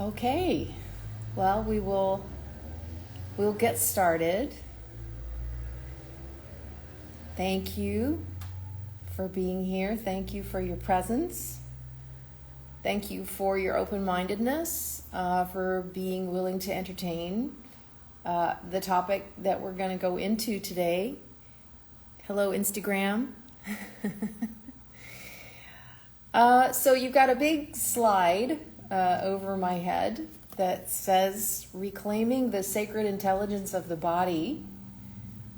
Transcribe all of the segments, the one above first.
Okay, well, we'll get started. Thank you for being here. Thank you for your presence. Thank you for your open-mindedness, for being willing to entertain the topic that we're going to go into today. Hello, Instagram. So you've got a big slide over my head that says Reclaiming the Sacred Intelligence of the Body,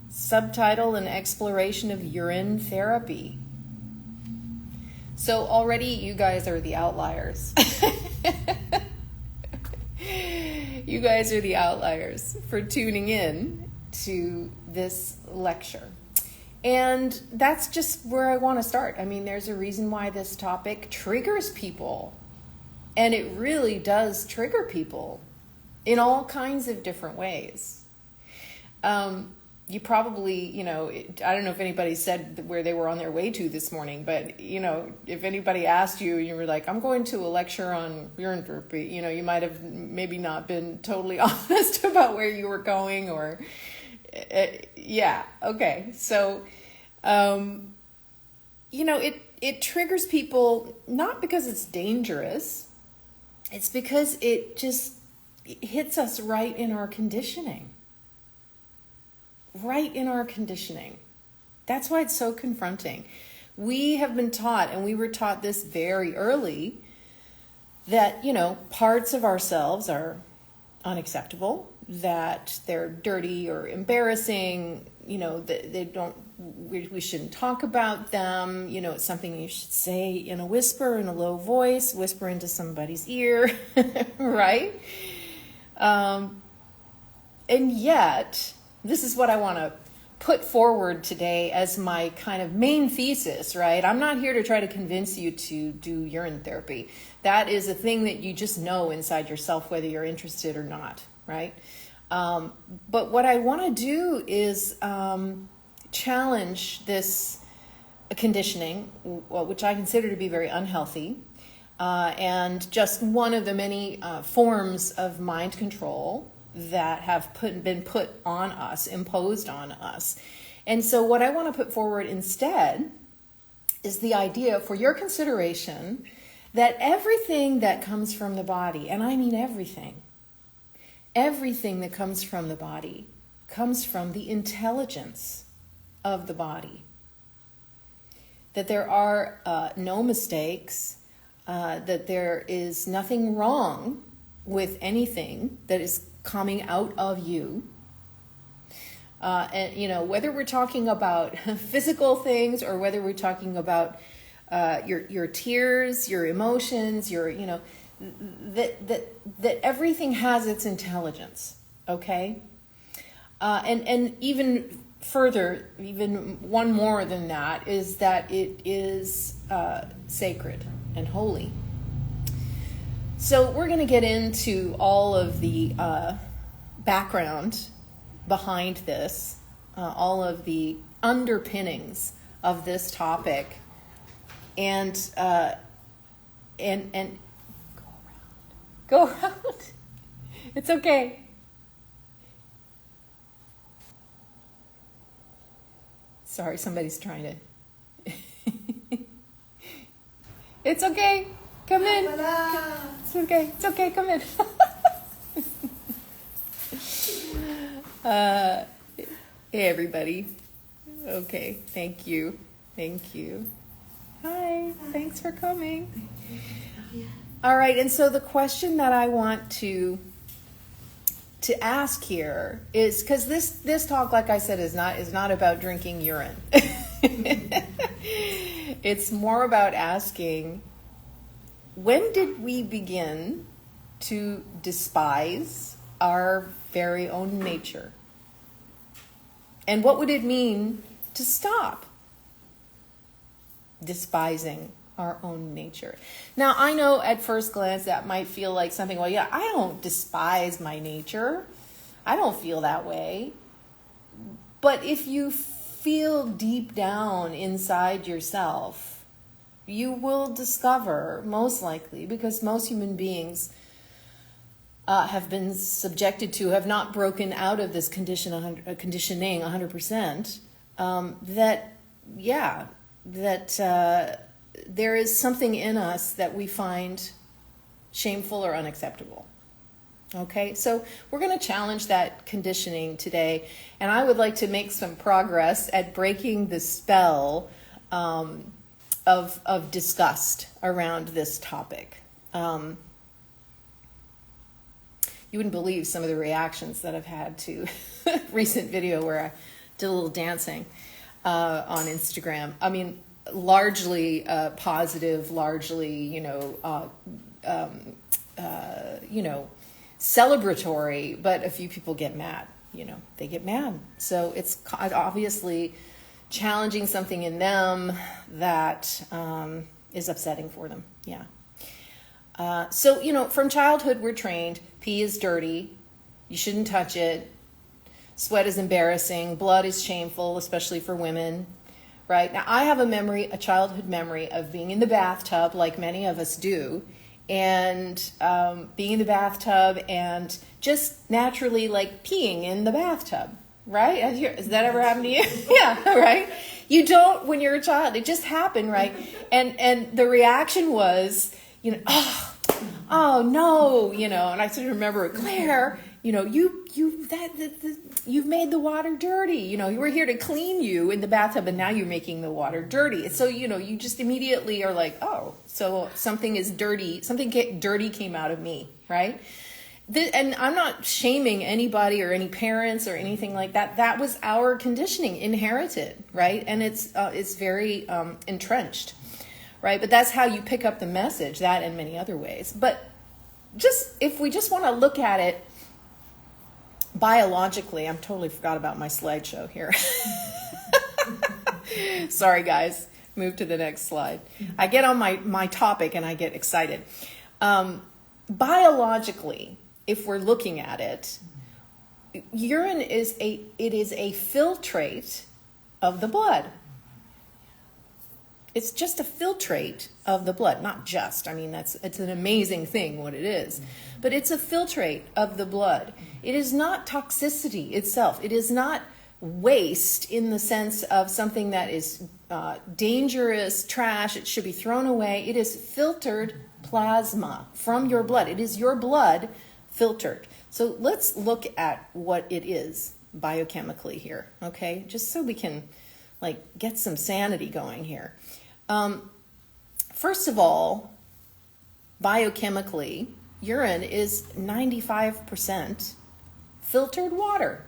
subtitle An Exploration of Urine Therapy. So already you guys are the outliers. You guys are the outliers for tuning in to this lecture. And that's just where I want to start. I mean, there's a reason why this topic triggers people. And it really does trigger people in all kinds of different ways. You probably, I don't know if anybody said where they were on their way to this morning, but, if anybody asked you and you were like, I'm going to a lecture on urine therapy, you might have maybe not been totally honest about where you were going or, yeah, okay. So, it triggers people not because it's dangerous. It's because it just hits us right in our conditioning. Right in our conditioning. That's why it's so confronting. We have been taught, and we were taught this very early, that, parts of ourselves are unacceptable, that they're dirty or embarrassing, that we shouldn't talk about them, it's something you should say in a whisper, in a low voice, whisper into somebody's ear, right? And yet, this is what I want to put forward today as my kind of main thesis, right? I'm not here to try to convince you to do urine therapy. That is a thing that you just know inside yourself, whether you're interested or not, right? But what I want to do is challenge this conditioning, which I consider to be very unhealthy, and just one of the many forms of mind control that have been put on us, imposed on us. And so what I want to put forward instead is the idea for your consideration that everything that comes from the body, and I mean everything that comes from the body comes from the intelligence of the body. That there are no mistakes, that there is nothing wrong with anything that is coming out of you. And, whether we're talking about physical things or whether we're talking about your tears, your emotions, that everything has its intelligence, okay? And even further, even one more than that, is that it is sacred and holy. So we're going to get into all of the background behind this, all of the underpinnings of this topic, and go around. It's okay. Sorry, somebody's trying to. It's okay. Come in. It's okay. It's okay. Come in. Hey, everybody. Okay. Thank you. Thank you. Hi. Thanks for coming. All right. And so the question that I want to ask here is, because this talk, like I said, is not about drinking urine. It's more about asking, when did we begin to despise our very own nature? And what would it mean to stop despising our own nature? Now, I know at first glance that might feel like something, well, yeah, I don't despise my nature. I don't feel that way. But if you feel deep down inside yourself, you will discover, most likely, because most human beings have been subjected to, have not broken out of this conditioning 100%, that there is something in us that we find shameful or unacceptable. Okay, so we're going to challenge that conditioning today, and I would like to make some progress at breaking the spell of disgust around this topic. You wouldn't believe some of the reactions that I've had to recent video where I did a little dancing on Instagram. I mean, largely positive, largely, celebratory, but a few people get mad. They get mad. So it's obviously challenging something in them that is upsetting for them. Yeah. So, from childhood, we're trained, pee is dirty, you shouldn't touch it, sweat is embarrassing, blood is shameful, especially for women, right? Now, I have a childhood memory of being in the bathtub, like many of us do, and being in the bathtub and just naturally, like, peeing in the bathtub, right? Has that ever happened to you? Yeah, right? You don't when you're a child. It just happened, right? And the reaction was, oh no, and I sort of remember, Claire, you've made the water dirty. You were here to clean you in the bathtub, and now you're making the water dirty. So, you just immediately are like, oh, so something is dirty. Something dirty came out of me, right? And I'm not shaming anybody or any parents or anything like that. That was our conditioning, inherited, right? And it's very entrenched. Right, but that's how you pick up the message, that and many other ways. But if we just want to look at it biologically, I'm totally forgot about my slideshow here. Sorry, guys. Move to the next slide. I get on my topic and I get excited. Biologically, if we're looking at it, urine is a filtrate of the blood. It's just a filtrate of the blood, not just. I mean, it's an amazing thing what it is. But it's a filtrate of the blood. It is not toxicity itself. It is not waste in the sense of something that is dangerous, trash. It should be thrown away. It is filtered plasma from your blood. It is your blood filtered. So let's look at what it is biochemically here, okay? Just so we can get some sanity going here. First of all, biochemically, urine is 95% filtered water.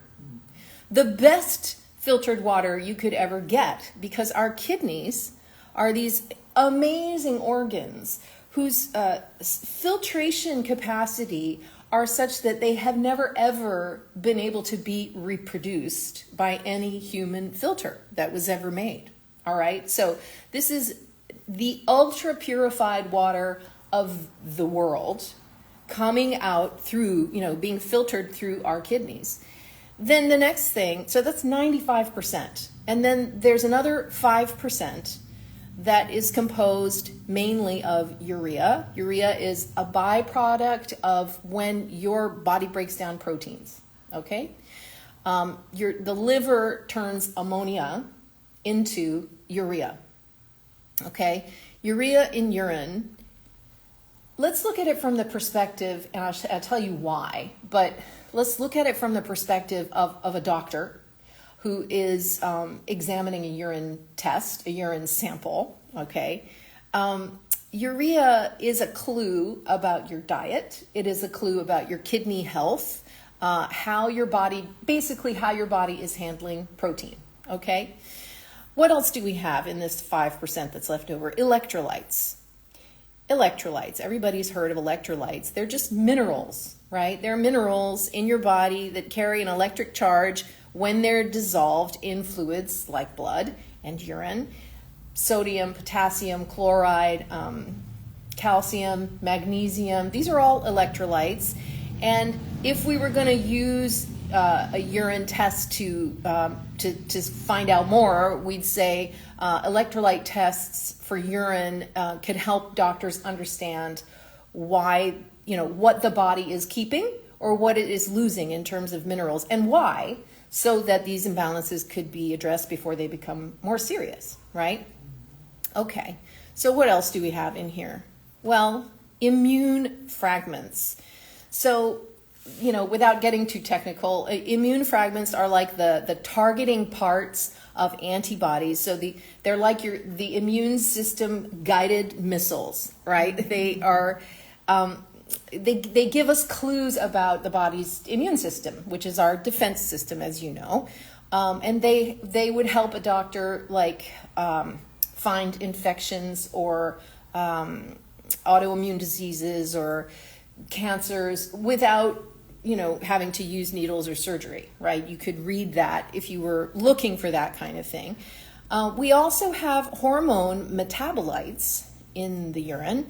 The best filtered water you could ever get, because our kidneys are these amazing organs whose filtration capacity are such that they have never ever been able to be reproduced by any human filter that was ever made. All right, so this is the ultra purified water of the world coming out through, being filtered through our kidneys. Then the next thing, so that's 95%. And then there's another 5% that is composed mainly of urea. Urea is a byproduct of when your body breaks down proteins, okay? The liver turns ammonia into urea, okay? Urea in urine, let's look at it from the perspective, and I'll tell you why, but let's look at it from the perspective of a doctor who is examining a urine test, a urine sample, okay? Urea is a clue about your diet. It is a clue about your kidney health, how your body is handling protein, okay? What else do we have in this 5% that's left over? Electrolytes. Electrolytes. Everybody's heard of electrolytes. They're just minerals, right? They're minerals in your body that carry an electric charge when they're dissolved in fluids like blood and urine. Sodium, potassium, chloride, calcium, magnesium. These are all electrolytes. And if we were going to use a urine test to find out more, we'd say electrolyte tests for urine could help doctors understand why what the body is keeping or what it is losing in terms of minerals, and why, so that these imbalances could be addressed before they become more serious, right? Okay, so what else do we have in here? Well, immune fragments. So, without getting too technical, immune fragments are like the targeting parts of antibodies. So they're like the immune system guided missiles, right? They are, they give us clues about the body's immune system, which is our defense system, as you know. And they would help a doctor find infections or autoimmune diseases or cancers without having to use needles or surgery, right? You could read that if you were looking for that kind of thing. We also have hormone metabolites in the urine.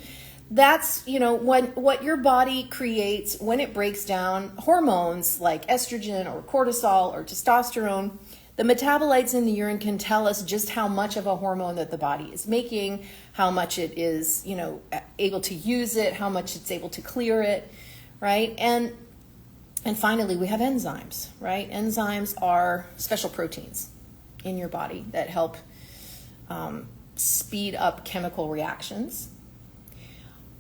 That's, what your body creates when it breaks down hormones like estrogen or cortisol or testosterone. The metabolites in the urine can tell us just how much of a hormone that the body is making, how much it is, able to use it, how much it's able to clear it, right? And finally, we have enzymes, right? Enzymes are special proteins in your body that help speed up chemical reactions.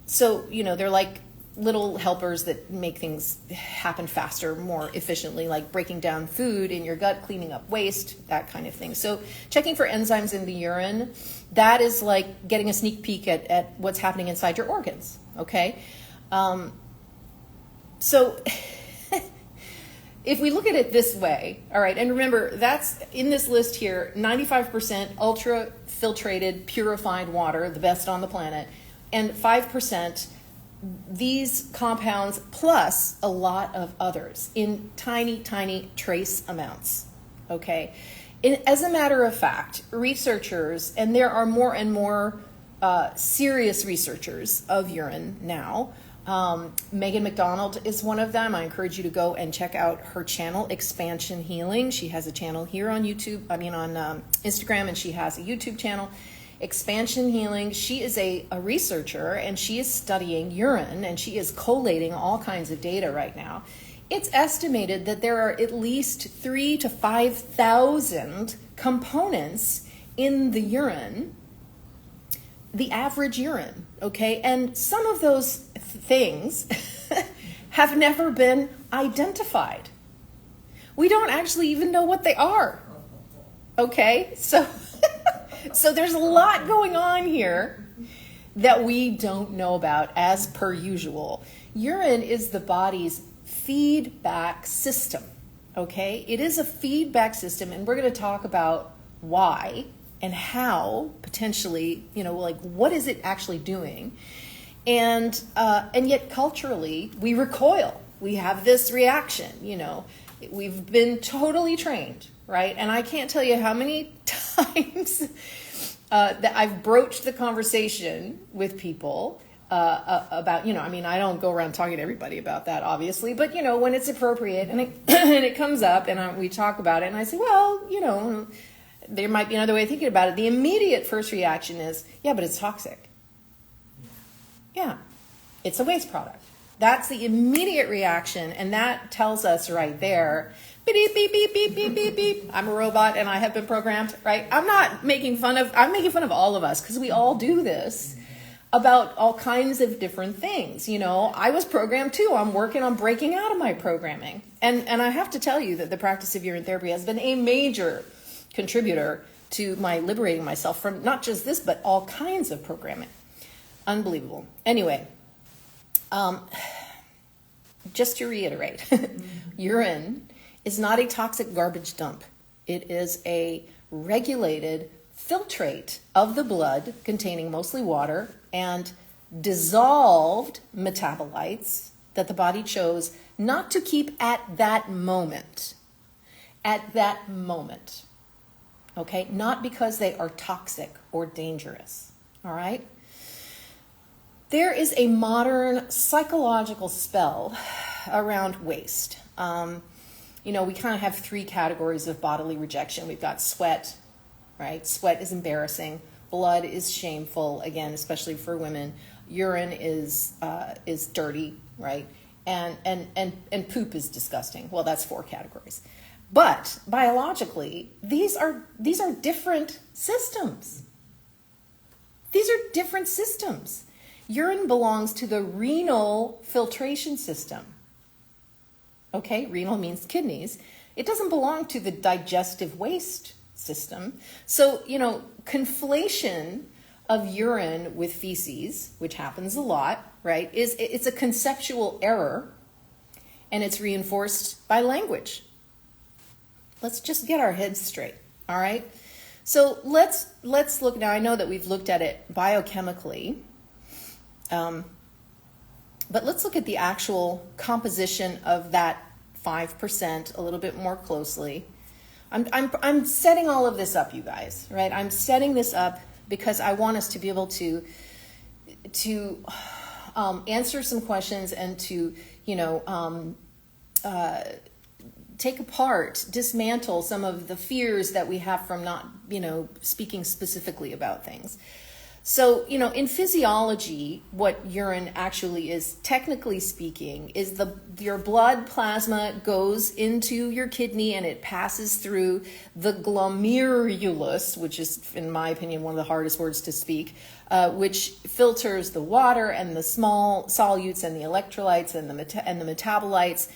So, they're like little helpers that make things happen faster, more efficiently, like breaking down food in your gut, cleaning up waste, that kind of thing. So checking for enzymes in the urine, that is like getting a sneak peek at what's happening inside your organs, okay? So if we look at it this way, all right, and remember, that's in this list here, 95% ultra-filtrated, purified water, the best on the planet, and 5% these compounds plus a lot of others in tiny, tiny trace amounts, okay? As a matter of fact, researchers, and there are more and more serious researchers of urine now. Megan McDonald is one of them. I encourage you to go and check out her channel, Expansion Healing. She has a channel here on on Instagram, and she has a YouTube channel, Expansion Healing. She is a researcher, and she is studying urine, and she is collating all kinds of data right now. It's estimated that there are at least 3,000 to 5,000 components in the urine, the average urine, okay? And some of those things have never been identified. We don't actually even know what they are, okay? So there's a lot going on here that we don't know about, as per usual. Urine is the body's feedback system, okay? It is a feedback system, and we're going to talk about why and how, potentially, what is it actually doing? And yet culturally, we recoil. We have this reaction, We've been totally trained, right? And I can't tell you how many times that I've broached the conversation with people about, I don't go around talking to everybody about that, obviously, but, when it's appropriate and it comes up and we talk about it, and I say, well, there might be another way of thinking about it. The immediate first reaction is, yeah, but it's toxic. Yeah, it's a waste product. That's the immediate reaction, and that tells us right there, beep, beep, beep, beep, beep, beep, beep. I'm a robot and I have been programmed, right? I'm making fun of all of us, because we all do this about all kinds of different things. I was programmed too. I'm working on breaking out of my programming. And I have to tell you that the practice of urine therapy has been a major contributor to my liberating myself from not just this, but all kinds of programming. Unbelievable. Anyway, just to reiterate, urine is not a toxic garbage dump. It is a regulated filtrate of the blood containing mostly water and dissolved metabolites that the body chose not to keep at that moment. At that moment. Okay? Not because they are toxic or dangerous. All right? There is a modern psychological spell around waste. We kind of have three categories of bodily rejection. We've got sweat, right? Sweat is embarrassing. Blood is shameful, again, especially for women. Urine is dirty, right? And poop is disgusting. Well, that's 4 categories. But biologically, these are different systems. These are different systems. Urine belongs to the renal filtration system. Okay, renal means kidneys. It doesn't belong to the digestive waste system. So, conflation of urine with feces, which happens a lot, right, it's a conceptual error, and it's reinforced by language. Let's just get our heads straight, all right? So let's look now. I know that we've looked at it biochemically, but let's look at the actual composition of that 5% a little bit more closely. I'm setting all of this up, you guys, right? I'm setting this up because I want us to be able to answer some questions and to take apart, dismantle some of the fears that we have from not, speaking specifically about things. So, in physiology, what urine actually is, technically speaking, is your blood plasma goes into your kidney and it passes through the glomerulus, which is, in my opinion, one of the hardest words to speak, which filters the water and the small solutes and the electrolytes and the metabolites.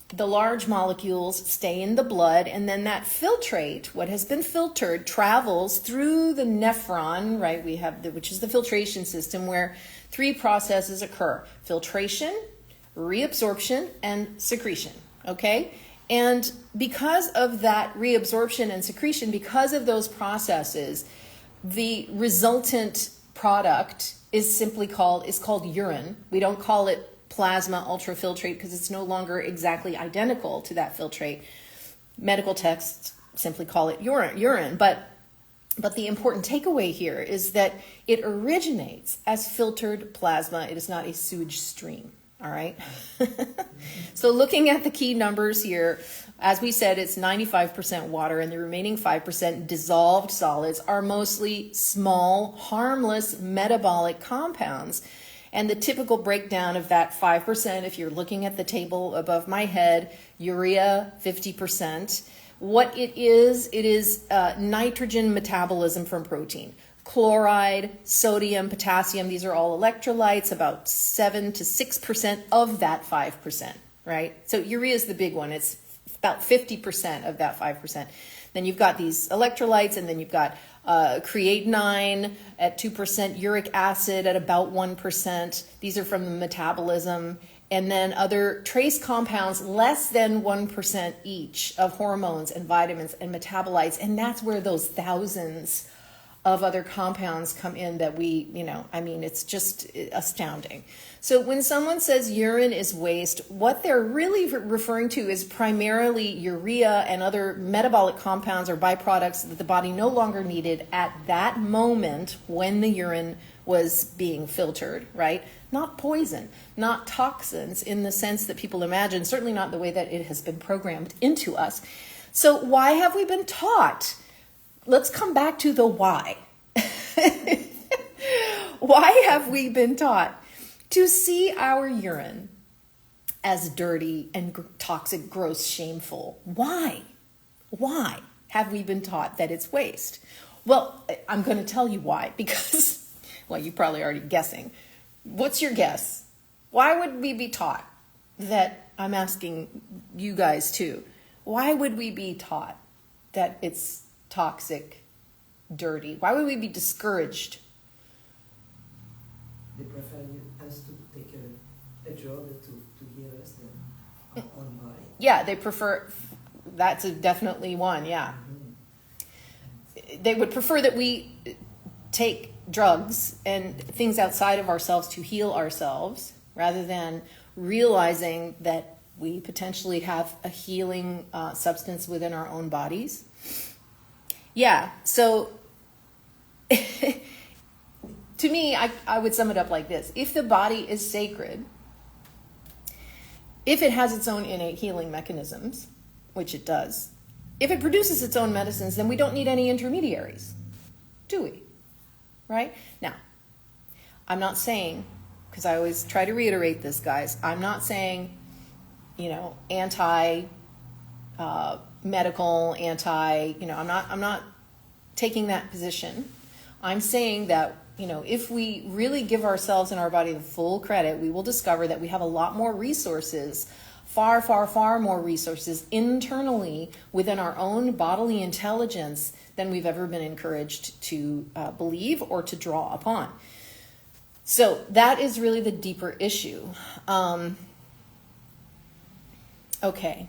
The large molecules stay in the blood, and then that filtrate, what has been filtered, travels through the nephron, right? We have which is the filtration system where 3 processes occur: filtration, reabsorption, and secretion, okay? And because of that reabsorption and secretion, because of those processes, the resultant product is called urine. We don't call it plasma ultrafiltrate because it's no longer exactly identical to that filtrate. Medical texts simply call it urine. But the important takeaway here is that it originates as filtered plasma. It is not a sewage stream. All right. So looking at the key numbers here, as we said, it's 95% water, and the remaining 5% dissolved solids are mostly small, harmless metabolic compounds. And the typical breakdown of that 5%, if you're looking at the table above my head, urea, 50%. What it is nitrogen metabolism from protein. Chloride, sodium, potassium, these are all electrolytes, about 7 to 6% of that 5%, right? So urea is the big one. It's about 50% of that 5%. Then you've got these electrolytes, and then you've got creatinine at 2%, uric acid at about 1%. These are from the metabolism. And then other trace compounds, less than 1% each, of hormones and vitamins and metabolites. And that's where those thousands of other compounds come in that it's just astounding. So when someone says urine is waste, what they're really referring to is primarily urea and other metabolic compounds or byproducts that the body no longer needed at that moment when the urine was being filtered, right? Not poison, not toxins in the sense that people imagine, certainly not the way that it has been programmed into us. So why have we been taught? Let's come back to the why. Why have we been taught to see our urine as dirty and toxic, gross, shameful? Why? Why have we been taught that it's waste? Well, I'm going to tell you why, because, well, you're probably already guessing. What's your guess? Why would we be taught that? I'm asking you guys too. Why would we be taught that it's toxic, dirty? Why would we be discouraged? They prefer us to take a drug to heal us than our own body. Yeah, they prefer, that's definitely one, yeah. Mm-hmm. They would prefer that we take drugs and things outside of ourselves to heal ourselves, rather than realizing that we potentially have a healing substance within our own bodies. Yeah, so to me, I would sum it up like this. If the body is sacred, if it has its own innate healing mechanisms, which it does, if it produces its own medicines, then we don't need any intermediaries, do we? Right? Now, I'm not saying because I always try to reiterate this, guys, I'm not saying, anti medical, I'm not taking that position. I'm saying that, if we really give ourselves and our body the full credit, we will discover that we have a lot more resources, far, far, far more resources internally within our own bodily intelligence than we've ever been encouraged to believe or to draw upon. So that is really the deeper issue. Okay.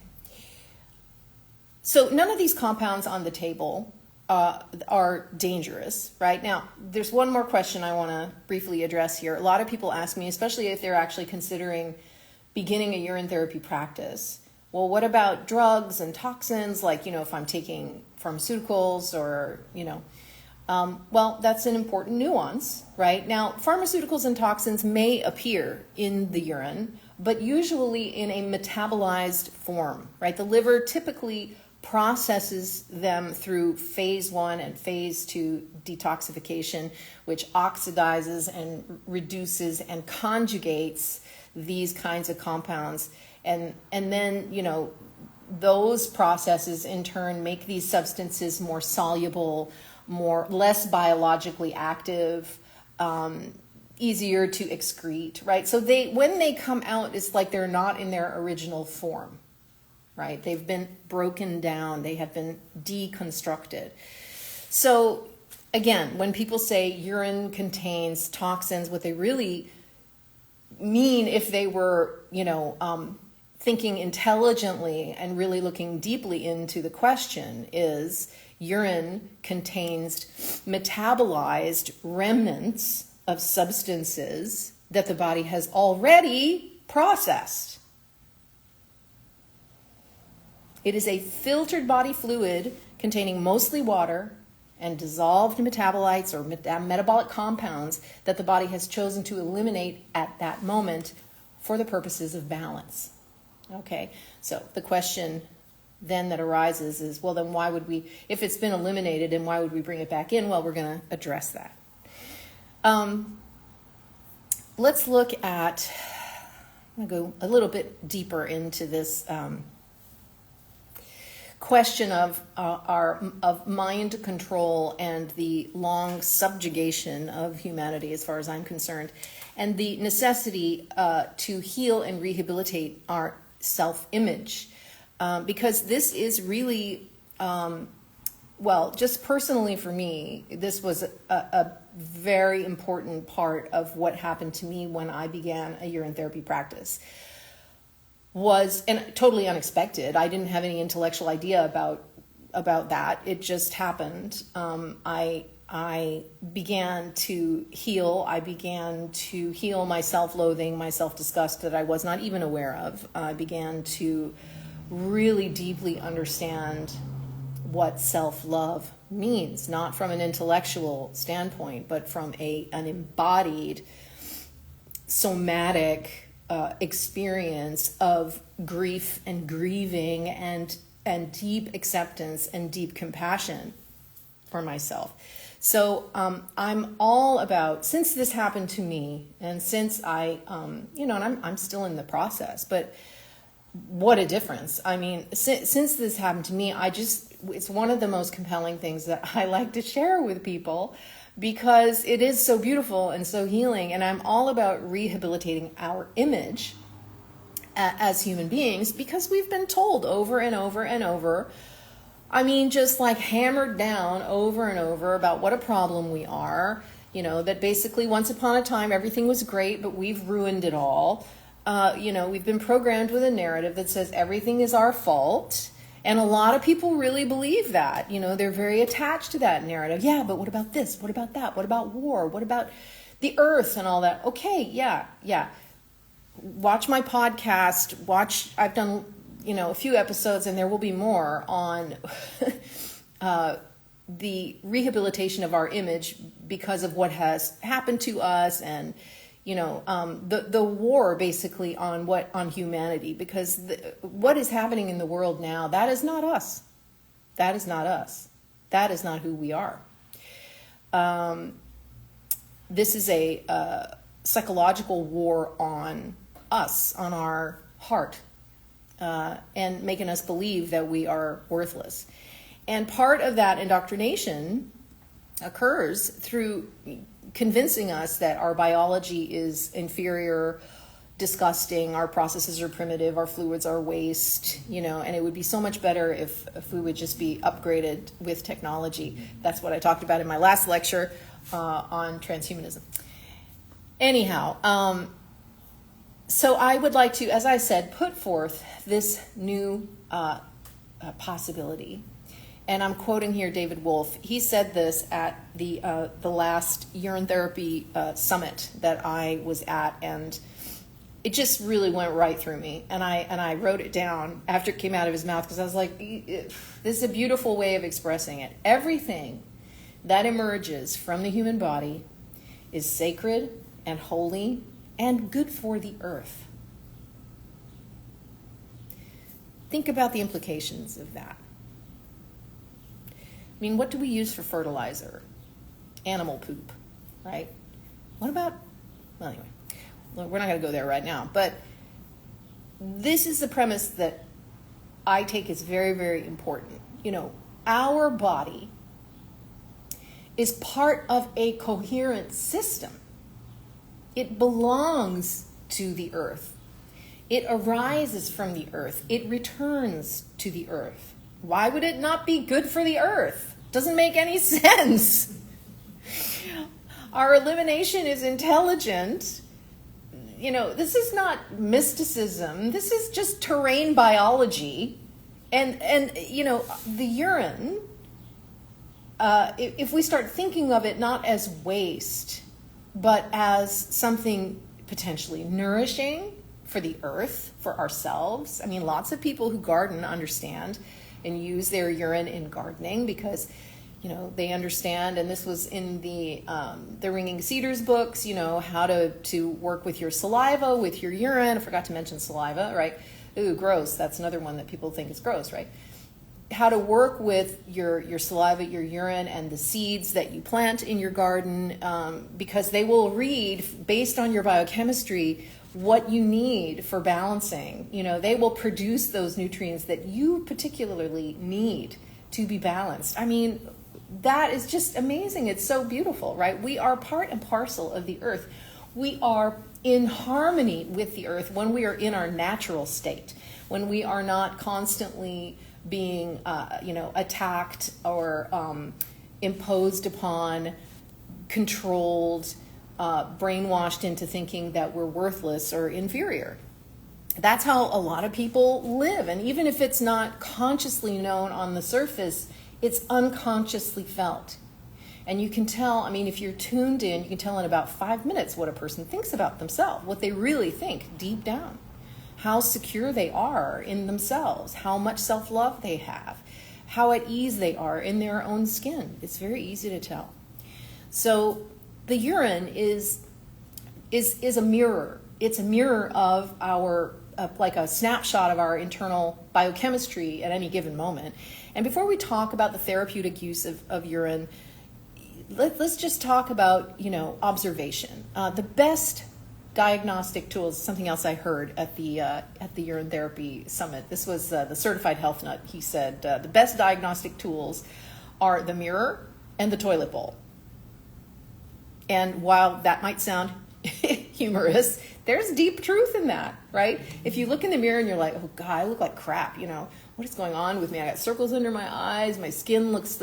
So none of these compounds on the table are dangerous, right? Now, there's one more question I want to briefly address here. A lot of people ask me, especially if they're actually considering beginning a urine therapy practice, well, what about drugs and toxins, like, if I'm taking pharmaceuticals or, well, that's an important nuance, right? Now, pharmaceuticals and toxins may appear in the urine, but usually in a metabolized form, right? The liver typically processes them through phase 1 and phase 2 detoxification, which oxidizes and reduces and conjugates these kinds of compounds. And then, those processes in turn make these substances more soluble, less biologically active, easier to excrete, right? So when they come out, it's like they're not in their original form, right? They've been broken down. They have been deconstructed. So again, when people say urine contains toxins, what they really mean, if they were, thinking intelligently and really looking deeply into the question, is urine contains metabolized remnants of substances that the body has already processed. It is a filtered body fluid containing mostly water and dissolved metabolites or metabolic compounds that the body has chosen to eliminate at that moment for the purposes of balance. Okay, so the question then that arises is, well, then why would we, if it's been eliminated, and why would we bring it back in? Well, we're going to address that. Let's look at, I'm going to go a little bit deeper into this question of mind control and the long subjugation of humanity, as far as I'm concerned, and the necessity to heal and rehabilitate our self-image, because this is really, just personally for me, this was a very important part of what happened to me when I began a urine therapy practice. And totally unexpected. I didn't have any intellectual idea about that. It just happened. I began to heal. I began to heal my self-loathing, my self-disgust that I was not even aware of. I began to really deeply understand what self-love means, not from an intellectual standpoint, but from an embodied, somatic experience of grief and grieving and deep acceptance and deep compassion for myself. So I'm all about, since this happened to me, and since and I'm still in the process, but what a difference. I mean, since this happened to me, it's one of the most compelling things that I like to share with people, because it is so beautiful and so healing. And I'm all about rehabilitating our image as human beings, because we've been told over and over and over, just like hammered down over and over about what a problem we are, that basically once upon a time everything was great, but we've ruined it all. We've been programmed with a narrative that says everything is our fault. And a lot of people really believe that. They're very attached to that narrative. Yeah, but what about this? What about that? What about war? What about the earth and all that? Okay, yeah. Watch my podcast. I've done, a few episodes, and there will be more on the rehabilitation of our image because of what has happened to us, and the war basically on humanity, because what is happening in the world now, that is not us. That is not us. That is not who we are. This is a psychological war on us, on our heart, and making us believe that we are worthless. And part of that indoctrination occurs through convincing us that our biology is inferior, disgusting, our processes are primitive, our fluids are waste, and it would be so much better if we would just be upgraded with technology. That's what I talked about in my last lecture on transhumanism. Anyhow, so I would like to, as I said, put forth this new possibility. And I'm quoting here David Wolf. He said this at the last urine therapy summit that I was at, and it just really went right through me. And I wrote it down after it came out of his mouth, because I was like, this is a beautiful way of expressing it. Everything that emerges from the human body is sacred and holy and good for the earth. Think about the implications of that. I mean, what do we use for fertilizer? Animal poop, right? What about, well, anyway, we're not going to go there right now, but this is the premise that I take as very, very important. Our body is part of a coherent system. It belongs to the earth. It arises from the earth. It returns to the earth. Why would it not be good for the earth? Doesn't make any sense. Our elimination is intelligent. This is not mysticism. This is just terrain biology. And the urine, if we start thinking of it not as waste, but as something potentially nourishing for the earth, for ourselves. I mean, lots of people who garden understand and use their urine in gardening because, they understand, and this was in the Ringing Cedars books, how to work with your saliva, with your urine. I forgot to mention saliva, right? Ooh, gross. That's another one that people think is gross, right? How to work with your saliva, your urine, and the seeds that you plant in your garden, because they will read, based on your biochemistry, what you need for balancing. They will produce those nutrients that you particularly need to be balanced. I mean, that is just amazing. It's so beautiful, right? We are part and parcel of the earth. We are in harmony with the earth when we are in our natural state, when we are not constantly being, attacked or imposed upon, controlled, brainwashed into thinking that we're worthless or inferior. That's how a lot of people live. And even if it's not consciously known on the surface, it's unconsciously felt. And you can tell, if you're tuned in, you can tell in about 5 minutes what a person thinks about themselves, what they really think deep down, how secure they are in themselves, how much self-love they have, how at ease they are in their own skin. It's very easy to tell. So the urine is a mirror. It's a mirror of our, like a snapshot of our internal biochemistry at any given moment. And before we talk about the therapeutic use of urine, let's just talk about, observation. The best diagnostic tools, something else I heard at the urine therapy summit. This was the certified health nut. He said the best diagnostic tools are the mirror and the toilet bowl. And while that might sound humorous, there's deep truth in that, right? If you look in the mirror and you're like, oh God, I look like crap, what is going on with me? I got circles under my eyes, my skin looks,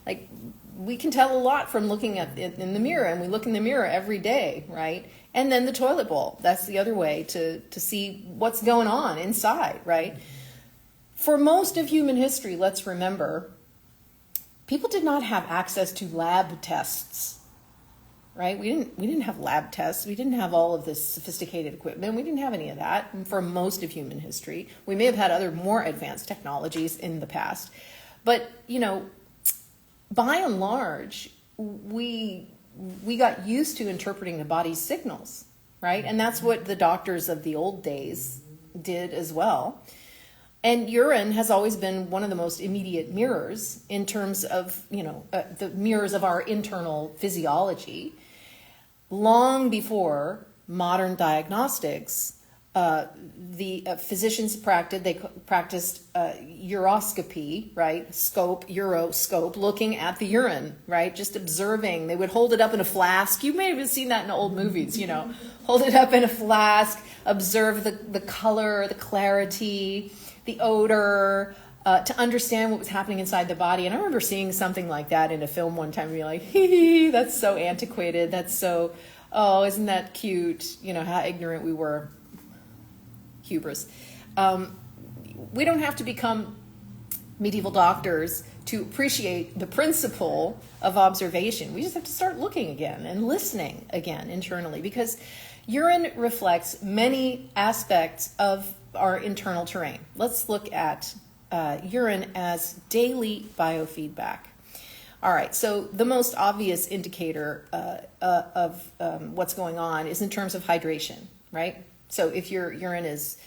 like we can tell a lot from looking at it in the mirror, and we look in the mirror every day, right? And then the toilet bowl, that's the other way to see what's going on inside, right? For most of human history, let's remember, people did not have access to lab tests. Right? We didn't have lab tests. We didn't have all of this sophisticated equipment. We didn't have any of that for most of human history. We may have had other more advanced technologies in the past. But, by and large, we got used to interpreting the body's signals, right? And that's what the doctors of the old days did as well. And urine has always been one of the most immediate mirrors in terms of, the mirrors of our internal physiology. long before modern diagnostics, the physicians practiced uroscopy, right? Uroscope, looking at the urine, right? Just observing. They would hold it up in a flask. You may have seen that in old movies, hold it up in a flask, observe the color, the clarity, the odor, to understand what was happening inside the body. And I remember seeing something like that in a film one time and being like, hee, that's so antiquated. That's so, oh, isn't that cute? How ignorant we were. Hubris. We don't have to become medieval doctors to appreciate the principle of observation. We just have to start looking again and listening again internally, because urine reflects many aspects of our internal terrain. Let's look at urine as daily biofeedback. All right, so the most obvious indicator of what's going on is in terms of hydration, right? So if your urine is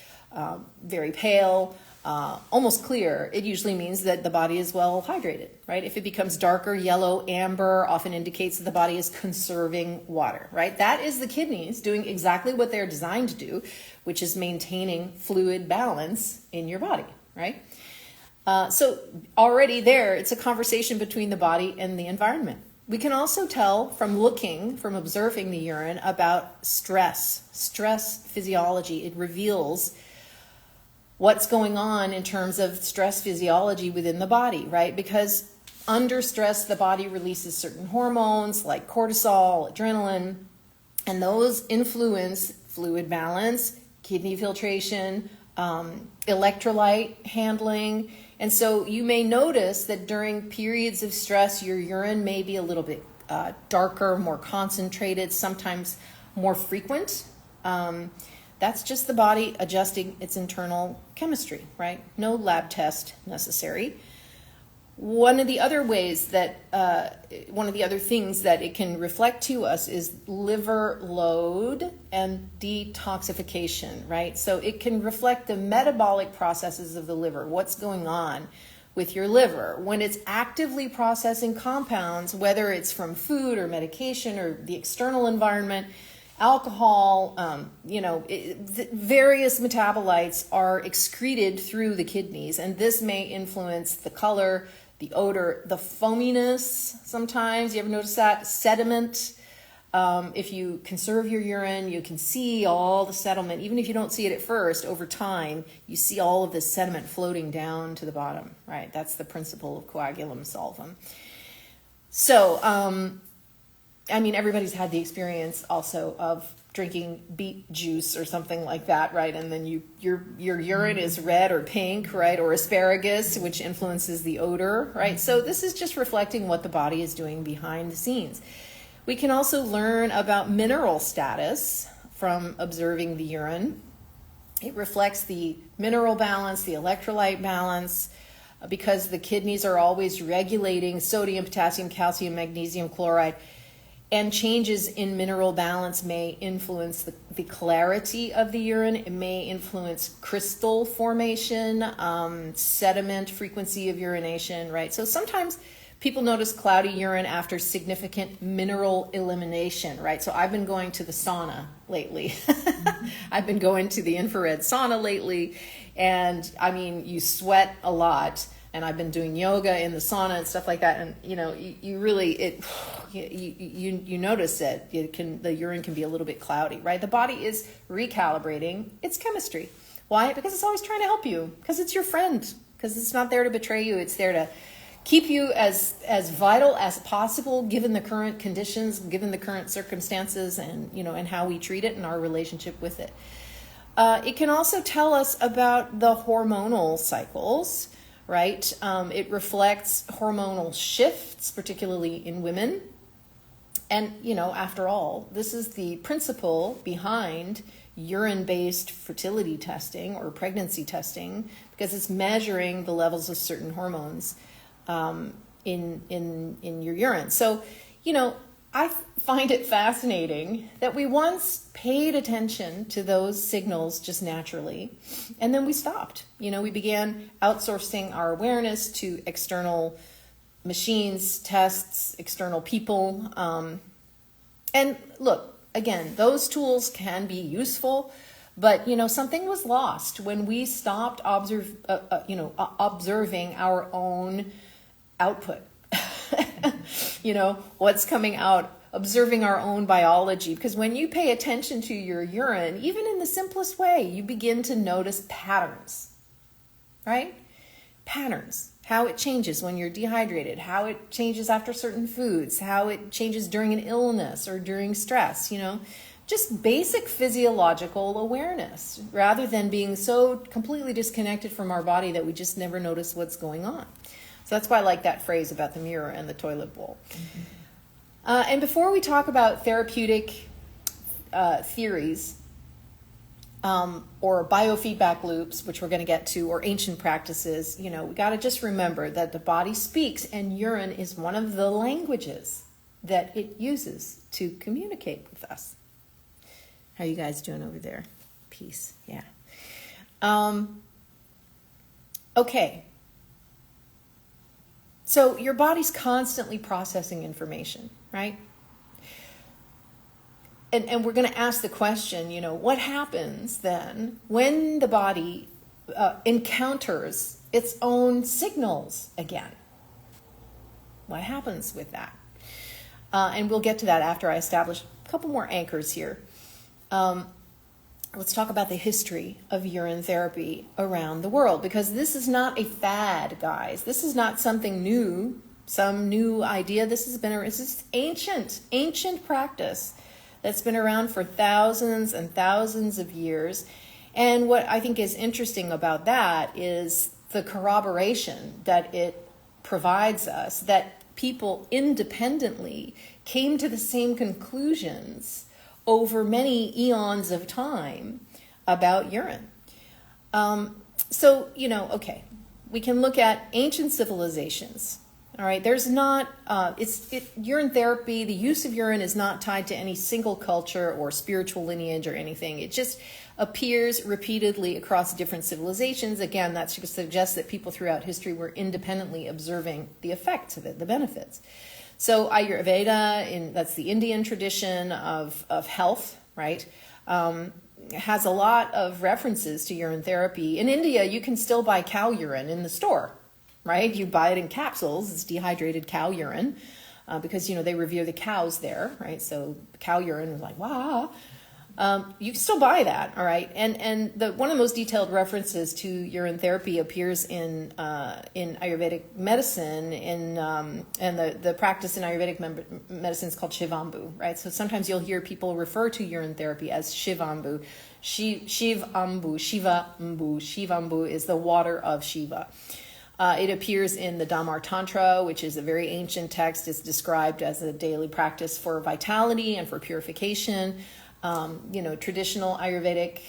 very pale, almost clear, it usually means that the body is well hydrated, right? If it becomes darker, yellow, amber, often indicates that the body is conserving water, right? That is the kidneys doing exactly what they're designed to do, which is maintaining fluid balance in your body, right? So already there, it's a conversation between the body and the environment. We can also tell from observing the urine about stress physiology. It reveals what's going on in terms of stress physiology within the body, right? Because under stress, the body releases certain hormones like cortisol, adrenaline, and those influence fluid balance, kidney filtration, electrolyte handling. And so you may notice that during periods of stress, your urine may be a little bit darker, more concentrated, sometimes more frequent. That's just the body adjusting its internal chemistry, right? No lab test necessary. One of the other things that it can reflect to us is liver load and detoxification, right? So it can reflect the metabolic processes of the liver, what's going on with your liver. When it's actively processing compounds, whether it's from food or medication or the external environment, alcohol, various metabolites are excreted through the kidneys, and this may influence the color, the odor, the foaminess sometimes. You ever notice that? Sediment. If you conserve your urine, you can see all the sediment. Even if you don't see it at first, over time, you see all of this sediment floating down to the bottom, right? That's the principle of coagulum solvum. So, everybody's had the experience also of drinking beet juice or something like that, right? And then your urine is red or pink, right? Or asparagus, which influences the odor, right? So this is just reflecting what the body is doing behind the scenes. We can also learn about mineral status from observing the urine. It reflects the mineral balance, the electrolyte balance, because the kidneys are always regulating sodium, potassium, calcium, magnesium, chloride. And changes in mineral balance may influence the clarity of the urine. It may influence crystal formation, sediment, frequency of urination, right? So sometimes people notice cloudy urine after significant mineral elimination, right? So I've been going to the sauna lately. I've been going to the infrared sauna lately. And you sweat a lot. And I've been doing yoga in the sauna and stuff like that, and you really notice that the urine can be a little bit cloudy, right? The body is recalibrating its chemistry. Why? Because it's always trying to help you. Because it's your friend. Because it's not there to betray you. It's there to keep you as vital as possible, given the current conditions, given the current circumstances, and and how we treat it and our relationship with it. It can also tell us about the hormonal cycles. Right? It reflects hormonal shifts, particularly in women. And, after all, this is the principle behind urine-based fertility testing or pregnancy testing, because it's measuring the levels of certain hormones in your urine. So, I find it fascinating that we once paid attention to those signals just naturally, and then we stopped. We began outsourcing our awareness to external machines, tests, external people. And And look, again, those tools can be useful, but something was lost when we stopped observing our own output. What's coming out, observing our own biology. Because when you pay attention to your urine, even in the simplest way, you begin to notice patterns, right? Patterns. How it changes when you're dehydrated, how it changes after certain foods, how it changes during an illness or during stress, just basic physiological awareness rather than being so completely disconnected from our body that we just never notice what's going on. So that's why I like that phrase about the mirror and the toilet bowl. Mm-hmm. And before we talk about therapeutic theories, or biofeedback loops, which we're going to get to, or ancient practices, we got to just remember that the body speaks, and urine is one of the languages that it uses to communicate with us. How you guys doing over there? Peace. Yeah. Okay. So your body's constantly processing information, right? And we're going to ask the question, what happens then when the body encounters its own signals again? What happens with that? And we'll get to that after I establish a couple more anchors here. Let's talk about the history of urine therapy around the world, because this is not a fad, guys. This is not something new, some new idea. This is ancient practice that's been around for thousands and thousands of years. And what I think is interesting about that is the corroboration that it provides us, that people independently came to the same conclusions over many eons of time about urine. Okay, we can look at ancient civilizations. All right, there's not, urine therapy, the use of urine is not tied to any single culture or spiritual lineage or anything. It just appears repeatedly across different civilizations. Again, that suggests that people throughout history were independently observing the effects of it, the benefits. So Ayurveda, that's the Indian tradition of health, right? Has a lot of references to urine therapy. In India, you can still buy cow urine in the store, right? You buy it in capsules. It's dehydrated cow urine because, they revere the cows there, right? So cow urine is like, wow. You can still buy that, all right? And one of the most detailed references to urine therapy appears in Ayurvedic medicine, and the practice in Ayurvedic medicine is called Shivambu, right? So sometimes you'll hear people refer to urine therapy as Shivambu. Shivambu is the water of Shiva. It appears in the Dhamma Tantra, which is a very ancient text. It's described as a daily practice for vitality and for purification. Traditional Ayurvedic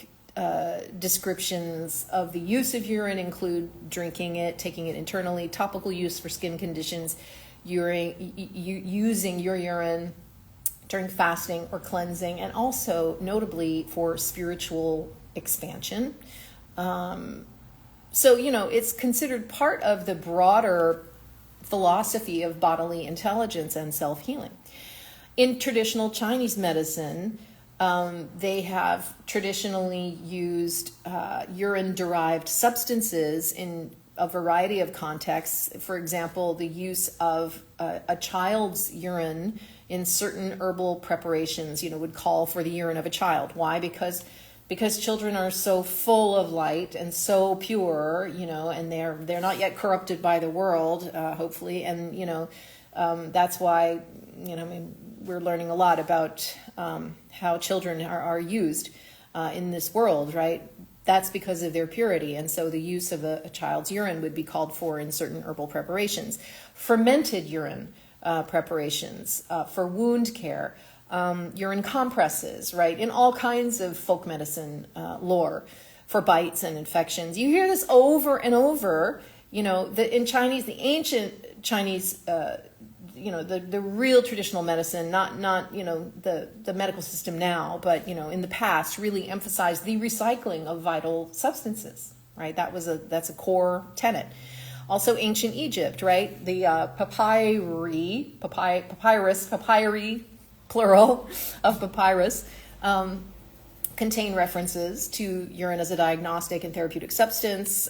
descriptions of the use of urine include drinking it, taking it internally, topical use for skin conditions, using your urine during fasting or cleansing, and also notably for spiritual expansion. It's considered part of the broader philosophy of bodily intelligence and self-healing. In traditional Chinese medicine, they have traditionally used urine-derived substances in a variety of contexts. For example, the use of a child's urine in certain herbal preparations, would call for the urine of a child. Why? Because children are so full of light and so pure, and they're not yet corrupted by the world, hopefully, and that's why we're learning a lot about how children are used in this world, right? That's because of their purity, and so the use of a child's urine would be called for in certain herbal preparations. Fermented urine preparations for wound care. Urine compresses, right? In all kinds of folk medicine lore for bites and infections. You hear this over and over, in Chinese, the ancient Chinese, the real traditional medicine, not the medical system now, but, in the past really emphasized the recycling of vital substances, right? That's a core tenet. Also ancient Egypt, right? The papyri, plural, of papyrus, contain references to urine as a diagnostic and therapeutic substance.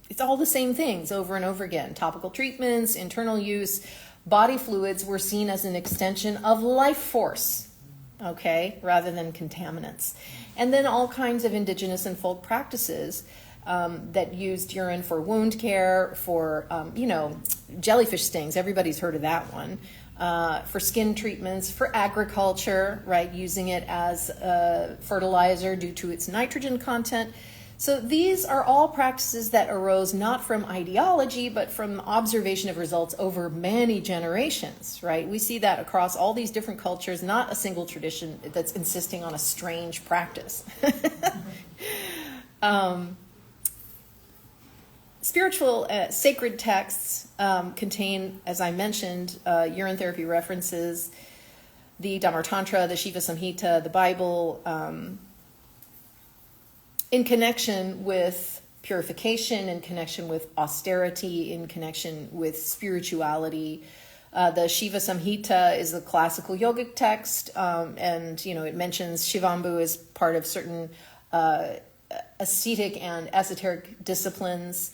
It's all the same things over and over again. Topical treatments, internal use, body fluids were seen as an extension of life force, okay, rather than contaminants. And then all kinds of indigenous and folk practices that used urine for wound care, for, jellyfish stings. Everybody's heard of that one. For skin treatments, for agriculture, right, using it as a fertilizer due to its nitrogen content. So these are all practices that arose not from ideology, but from observation of results over many generations, right? We see that across all these different cultures, not a single tradition that's insisting on a strange practice. Spiritual sacred texts contain, as I mentioned, urine therapy references, the Dhamma Tantra, the Shiva Samhita, the Bible, in connection with purification, in connection with austerity, in connection with spirituality. The Shiva Samhita is a classical yogic text, and it mentions Shivambu as part of certain ascetic and esoteric disciplines,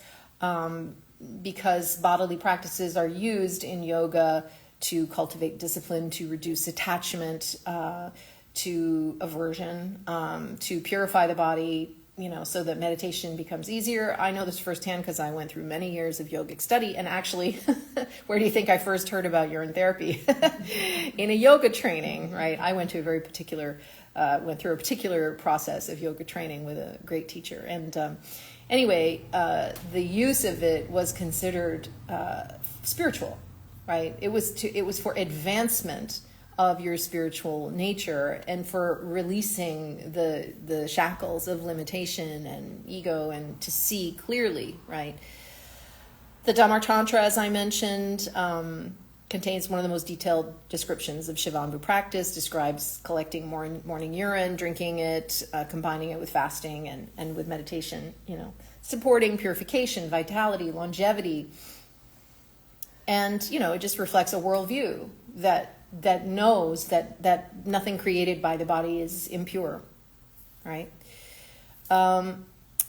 because bodily practices are used in yoga to cultivate discipline, to reduce attachment, to aversion, to purify the body, so that meditation becomes easier. I know this firsthand because I went through many years of yogic study, and actually, where do you think I first heard about urine therapy? In a yoga training, right? I went through a particular process of yoga training with a great teacher, and anyway, the use of it was considered spiritual, right? It was for advancement of your spiritual nature and for releasing the shackles of limitation and ego and to see clearly, right? The Dhamma Tantra, as I mentioned, contains one of the most detailed descriptions of Shivambu practice, describes collecting morning urine, drinking it, combining it with fasting and with meditation, supporting purification, vitality, longevity. And, it just reflects a worldview that knows that nothing created by the body is impure, right?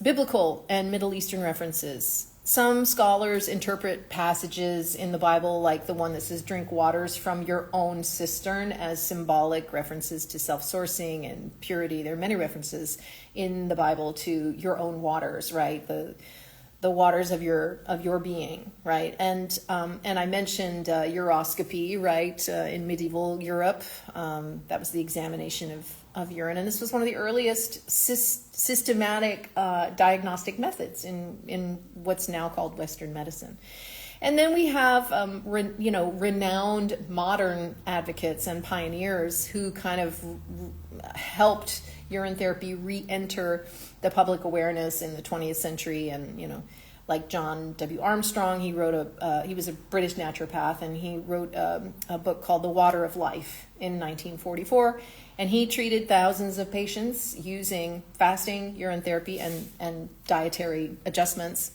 Biblical and Middle Eastern references. Some scholars interpret passages in the Bible, like the one that says, drink waters from your own cistern, as symbolic references to self-sourcing and purity. There are many references in the Bible to your own waters, right? The waters of your being, right? And I mentioned uroscopy, right? In medieval Europe, that was the examination of urine, and this was one of the earliest systematic diagnostic methods in what's now called Western medicine. And then we have renowned modern advocates and pioneers who kind of helped urine therapy re-enter the public awareness in the 20th century, and like John W. Armstrong, he was a British naturopath, and he wrote a book called The Water of Life in 1944, and he treated thousands of patients using fasting, urine therapy, and dietary adjustments.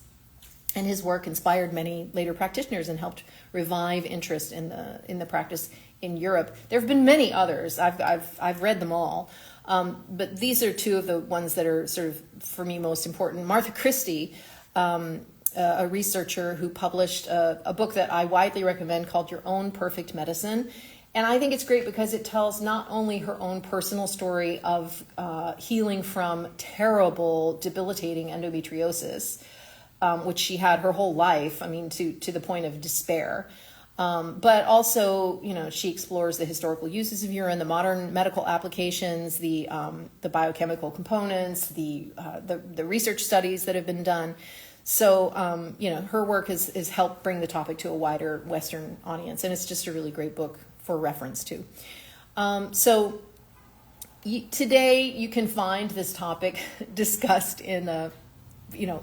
And his work inspired many later practitioners and helped revive interest in the practice in Europe. There have been many others. I've read them all. But these are two of the ones that are sort of, for me, most important. Martha Christie, a researcher who published a book that I widely recommend called Your Own Perfect Medicine. And I think it's great because it tells not only her own personal story of healing from terrible, debilitating endometriosis, which she had her whole life, to the point of despair. But also, she explores the historical uses of urine, the modern medical applications, the biochemical components, the research studies that have been done. So, her work has helped bring the topic to a wider Western audience, and it's just a really great book for reference too. Today you can find this topic discussed in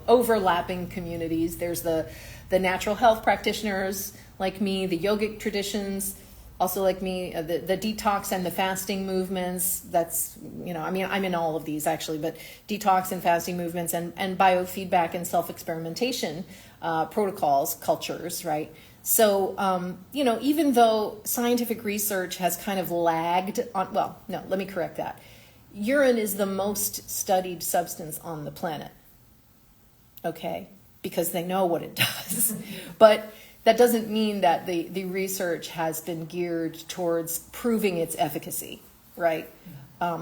overlapping communities. There's the natural health practitioners like me, the yogic traditions, also like me, the detox and the fasting movements. That's, I'm in all of these actually, but detox and fasting movements and biofeedback and self-experimentation protocols, cultures, right? So, even though scientific research has kind of lagged on, well, no, let me correct that. Urine is the most studied substance on the planet, okay, because they know what it does. But that doesn't mean that the research has been geared towards proving its efficacy, right?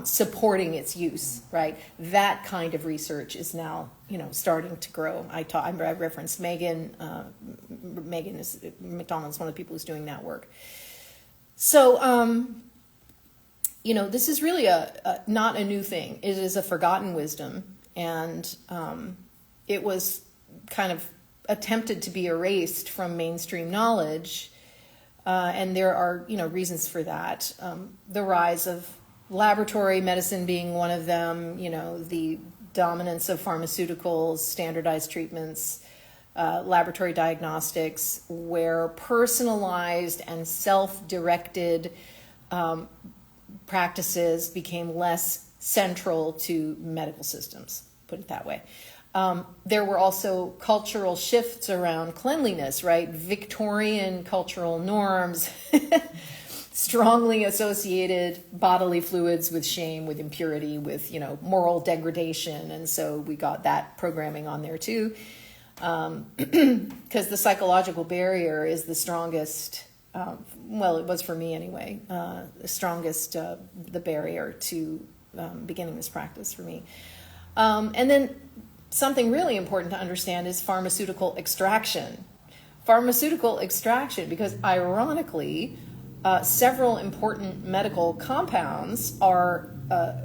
Supporting its use, right? That kind of research is now, starting to grow. I referenced Megan. Megan McDonald's one of the people who's doing that work. So, this is really not a new thing. It is a forgotten wisdom, and it was kind of attempted to be erased from mainstream knowledge, and there are, reasons for that. The rise of laboratory medicine being one of them, the dominance of pharmaceuticals, standardized treatments, laboratory diagnostics, where personalized and self-directed practices became less central to medical systems, put it that way. There were also cultural shifts around cleanliness, right? Victorian cultural norms strongly associated bodily fluids with shame, with impurity, with, moral degradation. And so we got that programming on there too. Because the psychological barrier is the strongest, it was for me anyway, the strongest, the barrier to beginning this practice for me. And then something really important to understand is pharmaceutical extraction. Pharmaceutical extraction, because ironically, several important medical compounds are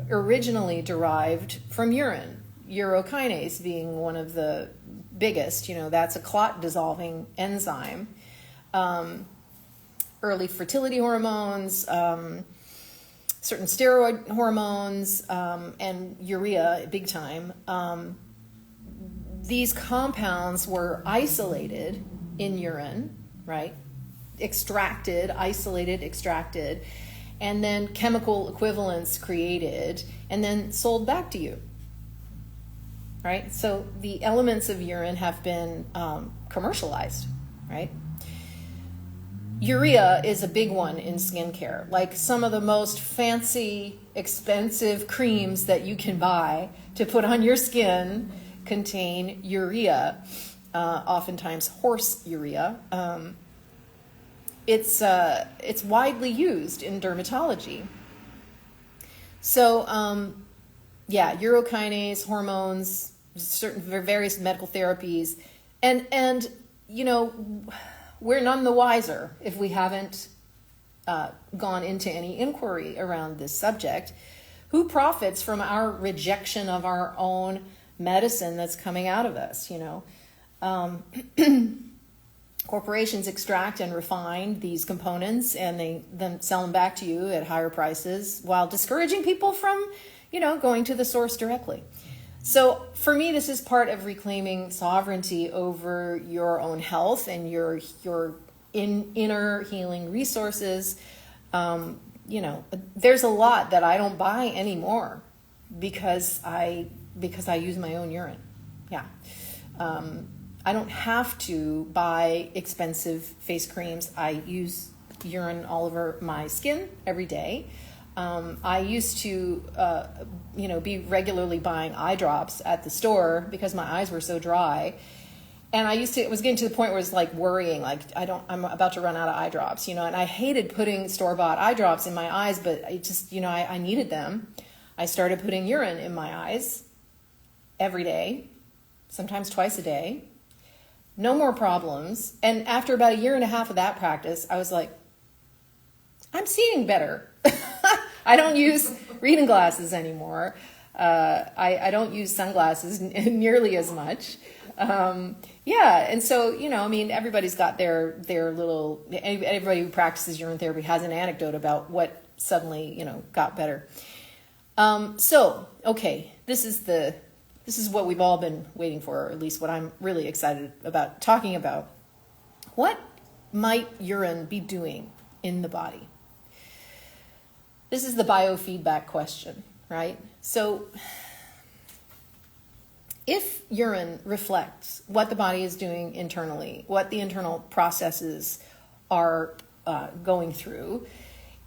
originally derived from urine. Urokinase being one of the biggest, that's a clot-dissolving enzyme. Early fertility hormones, certain steroid hormones, and urea, big time. These compounds were isolated in urine, right? Extracted, and then chemical equivalents created, and then sold back to you, right? So the elements of urine have been commercialized, right? Urea is a big one in skincare. Like some of the most fancy, expensive creams that you can buy to put on your skin contain urea, oftentimes horse urea. It's widely used in dermatology. So, urokinase, hormones, certain various medical therapies, and we're none the wiser if we haven't gone into any inquiry around this subject. Who profits from our rejection of our own medicine that's coming out of us? Corporations extract and refine these components, and they then sell them back to you at higher prices while discouraging people from, going to the source directly. So for me, this is part of reclaiming sovereignty over your own health and your inner healing resources. There's a lot that I don't buy anymore because I use my own urine. Yeah. I don't have to buy expensive face creams. I use urine all over my skin every day. I used to, be regularly buying eye drops at the store because my eyes were so dry. And it was getting to the point where it's like worrying, like I'm about to run out of eye drops, and I hated putting store-bought eye drops in my eyes, but I just, I needed them. I started putting urine in my eyes every day, sometimes twice a day. No more problems. And after about 1.5 years of that practice, I was like, I'm seeing better. I don't use reading glasses anymore. I don't use sunglasses nearly as much. And so, everybody's got their little, everybody who practices urine therapy has an anecdote about what suddenly, got better. This is what we've all been waiting for, or at least what I'm really excited about talking about. What might urine be doing in the body? This is the biofeedback question, right? So if urine reflects what the body is doing internally, what the internal processes are going through,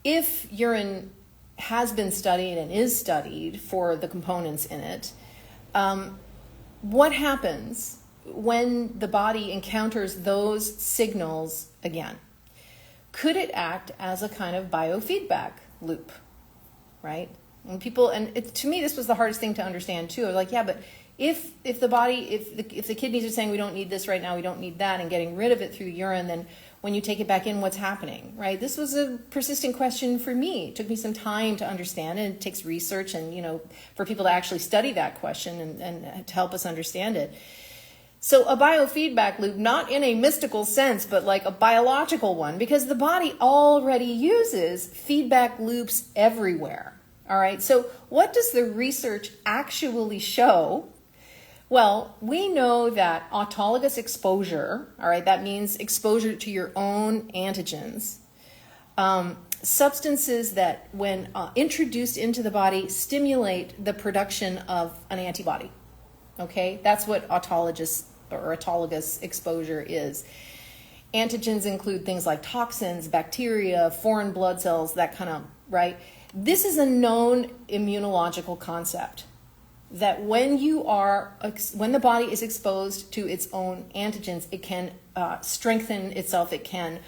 if urine has been studied and is studied for the components in it, what happens when the body encounters those signals again? Could it act as a kind of biofeedback loop, right? And to me, this was the hardest thing to understand too. Like, yeah, but if the kidneys are saying we don't need this right now, we don't need that, and getting rid of it through urine, then when you take it back in, what's happening, right? This was a persistent question for me. It took me some time to understand, and it takes research and, for people to actually study that question and to help us understand it. So a biofeedback loop, not in a mystical sense, but like a biological one, because the body already uses feedback loops everywhere. All right, so what does the research actually show? Well, we know that autologous exposure, all right, that means exposure to your own antigens, substances that when introduced into the body stimulate the production of an antibody, okay? That's what autologous exposure is. Antigens include things like toxins, bacteria, foreign blood cells, that kind of, right? This is a known immunological concept that when the body is exposed to its own antigens, it can strengthen itself. It can,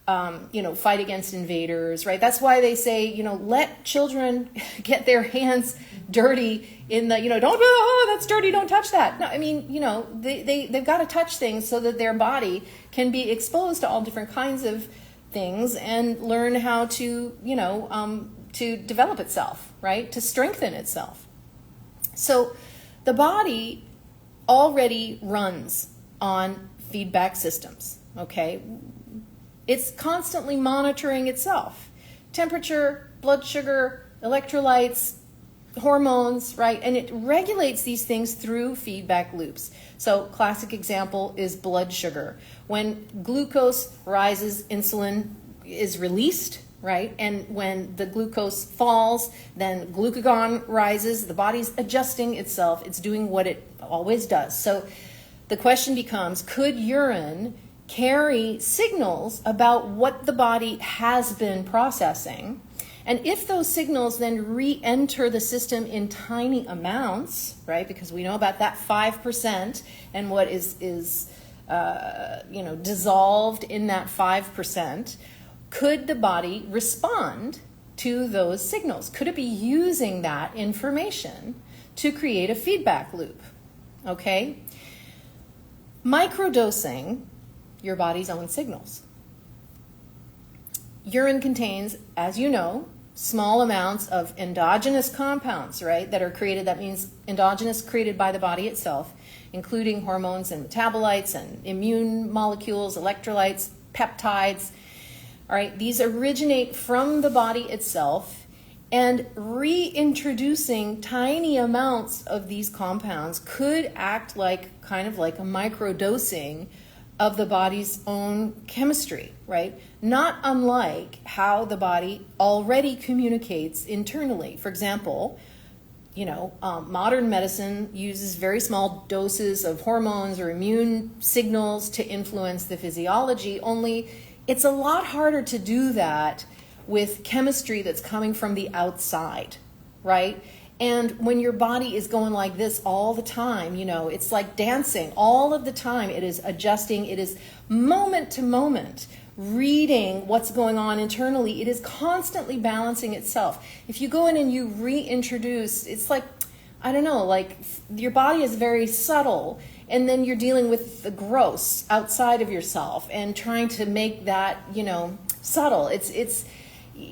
fight against invaders, right? That's why they say, let children get their hands dirty in the, that's dirty, don't touch that. No, I mean, they've got to touch things so that their body can be exposed to all different kinds of things and learn how to, to develop itself, right? To strengthen itself. So the body already runs on feedback systems, okay? It's constantly monitoring itself. Temperature, blood sugar, electrolytes, hormones, right? And it regulates these things through feedback loops. So classic example is blood sugar. When glucose rises, insulin is released, right? And when the glucose falls, then glucagon rises. The body's adjusting itself. It's doing what it always does. So the question becomes, could urine carry signals about what the body has been processing? And if those signals then re-enter the system in tiny amounts, right? Because we know about that 5% and what is dissolved in that 5%, could the body respond to those signals? Could it be using that information to create a feedback loop? Okay? Microdosing your body's own signals. Urine contains, as you know, small amounts of endogenous compounds, right, that are created. That means endogenous, created by the body itself, including hormones and metabolites and immune molecules, electrolytes, peptides. All right, these originate from the body itself, and reintroducing tiny amounts of these compounds could act like kind of like a microdosing of the body's own chemistry, right? Not unlike how the body already communicates internally. For example, modern medicine uses very small doses of hormones or immune signals to influence the physiology, only it's a lot harder to do that with chemistry that's coming from the outside, right? And when your body is going like this all the time, it's like dancing all of the time. It is adjusting. It is moment to moment reading what's going on internally. It is constantly balancing itself. If you go in and you reintroduce, it's like, I don't know, like your body is very subtle, and then you're dealing with the gross outside of yourself and trying to make that, subtle.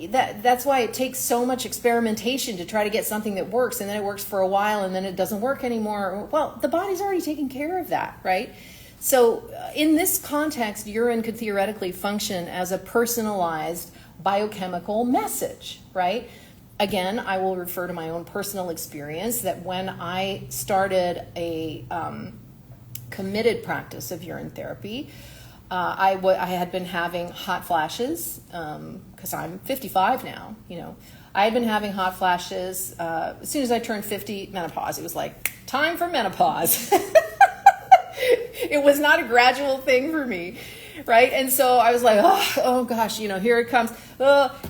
That's why it takes so much experimentation to try to get something that works, and then it works for a while and then it doesn't work anymore. Well, the body's already taking care of that, right? So in this context, urine could theoretically function as a personalized biochemical message, right? Again, I will refer to my own personal experience that when I started a committed practice of urine therapy, I had been having hot flashes because I'm 55 now, I had been having hot flashes. As soon as I turned 50, menopause. It was like, time for menopause. It was not a gradual thing for me, right? And so I was like, oh gosh, here it comes.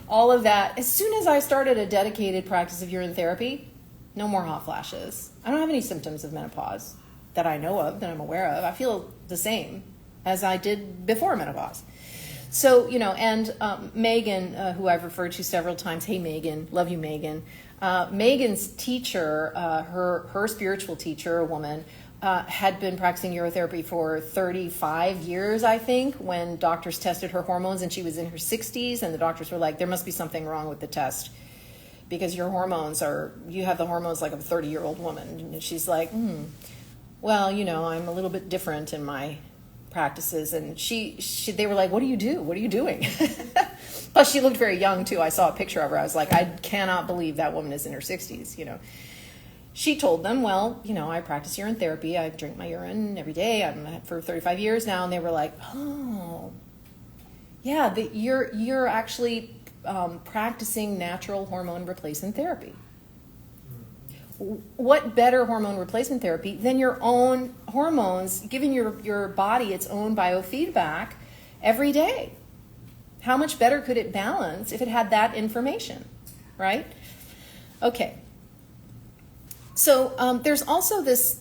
All of that. As soon as I started a dedicated practice of urine therapy, no more hot flashes. I don't have any symptoms of menopause that I know of, that I'm aware of. I feel the same as I did before menopause. So, and Megan, who I've referred to several times, hey Megan, love you Megan. Megan's teacher, her spiritual teacher, a woman, had been practicing urotherapy for 35 years, I think, when doctors tested her hormones, and she was in her 60s, and the doctors were like, there must be something wrong with the test, because your hormones you have the hormones like a 30-year-old woman. And she's like, well, I'm a little bit different in my practices. And they were like, what do you do? What are you doing? Plus, she looked very young, too. I saw a picture of her. I was like, I cannot believe that woman is in her 60s, She told them, well, I practice urine therapy. I drink my urine every day. I'm for 35 years now. And they were like, oh, yeah, you're actually practicing natural hormone replacement therapy. What better hormone replacement therapy than your own hormones, giving your body its own biofeedback every day? How much better could it balance if it had that information, right? Okay. So there's also this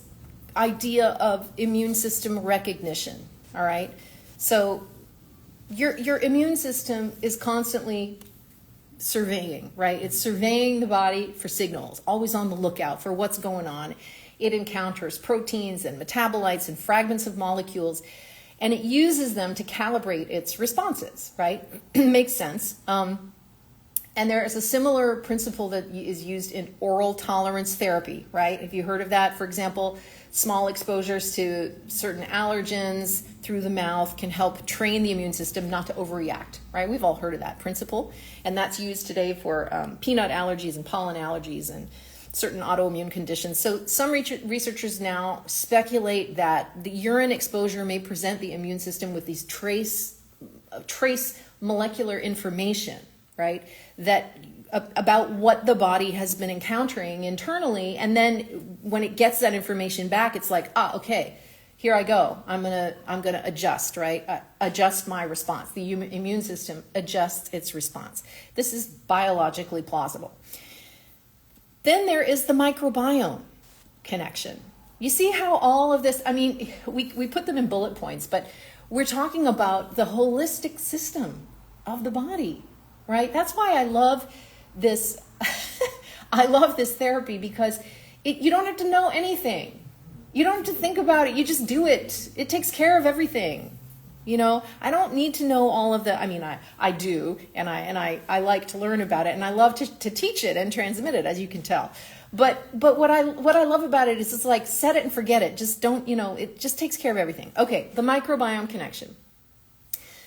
idea of immune system recognition, all right? So your immune system is constantly surveying, right? It's surveying the body for signals, always on the lookout for what's going on. It encounters proteins and metabolites and fragments of molecules, and it uses them to calibrate its responses, right? Makes sense. And there is a similar principle that is used in oral tolerance therapy, right? Have you heard of that? For example, small exposures to certain allergens through the mouth can help train the immune system not to overreact, right? We've all heard of that principle. And that's used today for peanut allergies and pollen allergies and certain autoimmune conditions. So some researchers now speculate that the urine exposure may present the immune system with these trace molecular information, right? That about what the body has been encountering internally, and then when it gets that information back, it's like, okay, here I go. I'm gonna adjust, right? Adjust my response. The immune system adjusts its response. This is biologically plausible. Then there is the microbiome connection. You see how all of this, we put them in bullet points, but we're talking about the holistic system of the body, right? That's why I love this. I love this therapy, because you don't have to know anything. You don't have to think about it. You just do it. It takes care of everything. I don't need to know all of the, I do, and I like to learn about it, and I love to teach it and transmit it, as you can tell. But what I love about it is it's like, set it and forget it. Just don't, it just takes care of everything. Okay, the microbiome connection.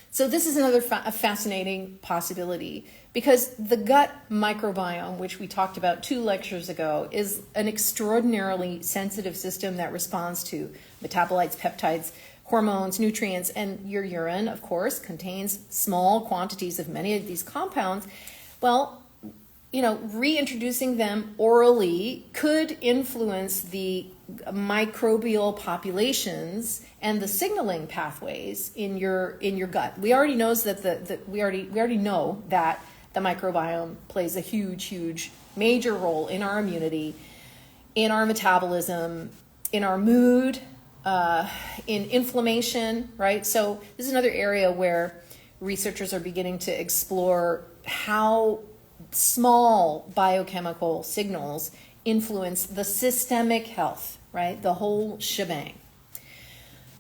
So this is another fascinating possibility, because the gut microbiome, which we talked about 2 lectures ago, is an extraordinarily sensitive system that responds to metabolites, peptides, hormones, nutrients, and your urine, of course, contains small quantities of many of these compounds. Well, reintroducing them orally could influence the microbial populations and the signaling pathways in your gut. We already know that we already know that the microbiome plays a huge major role in our immunity, in our metabolism, in our mood, in inflammation, right? So this is another area where researchers are beginning to explore how small biochemical signals influence the systemic health, right? The whole shebang.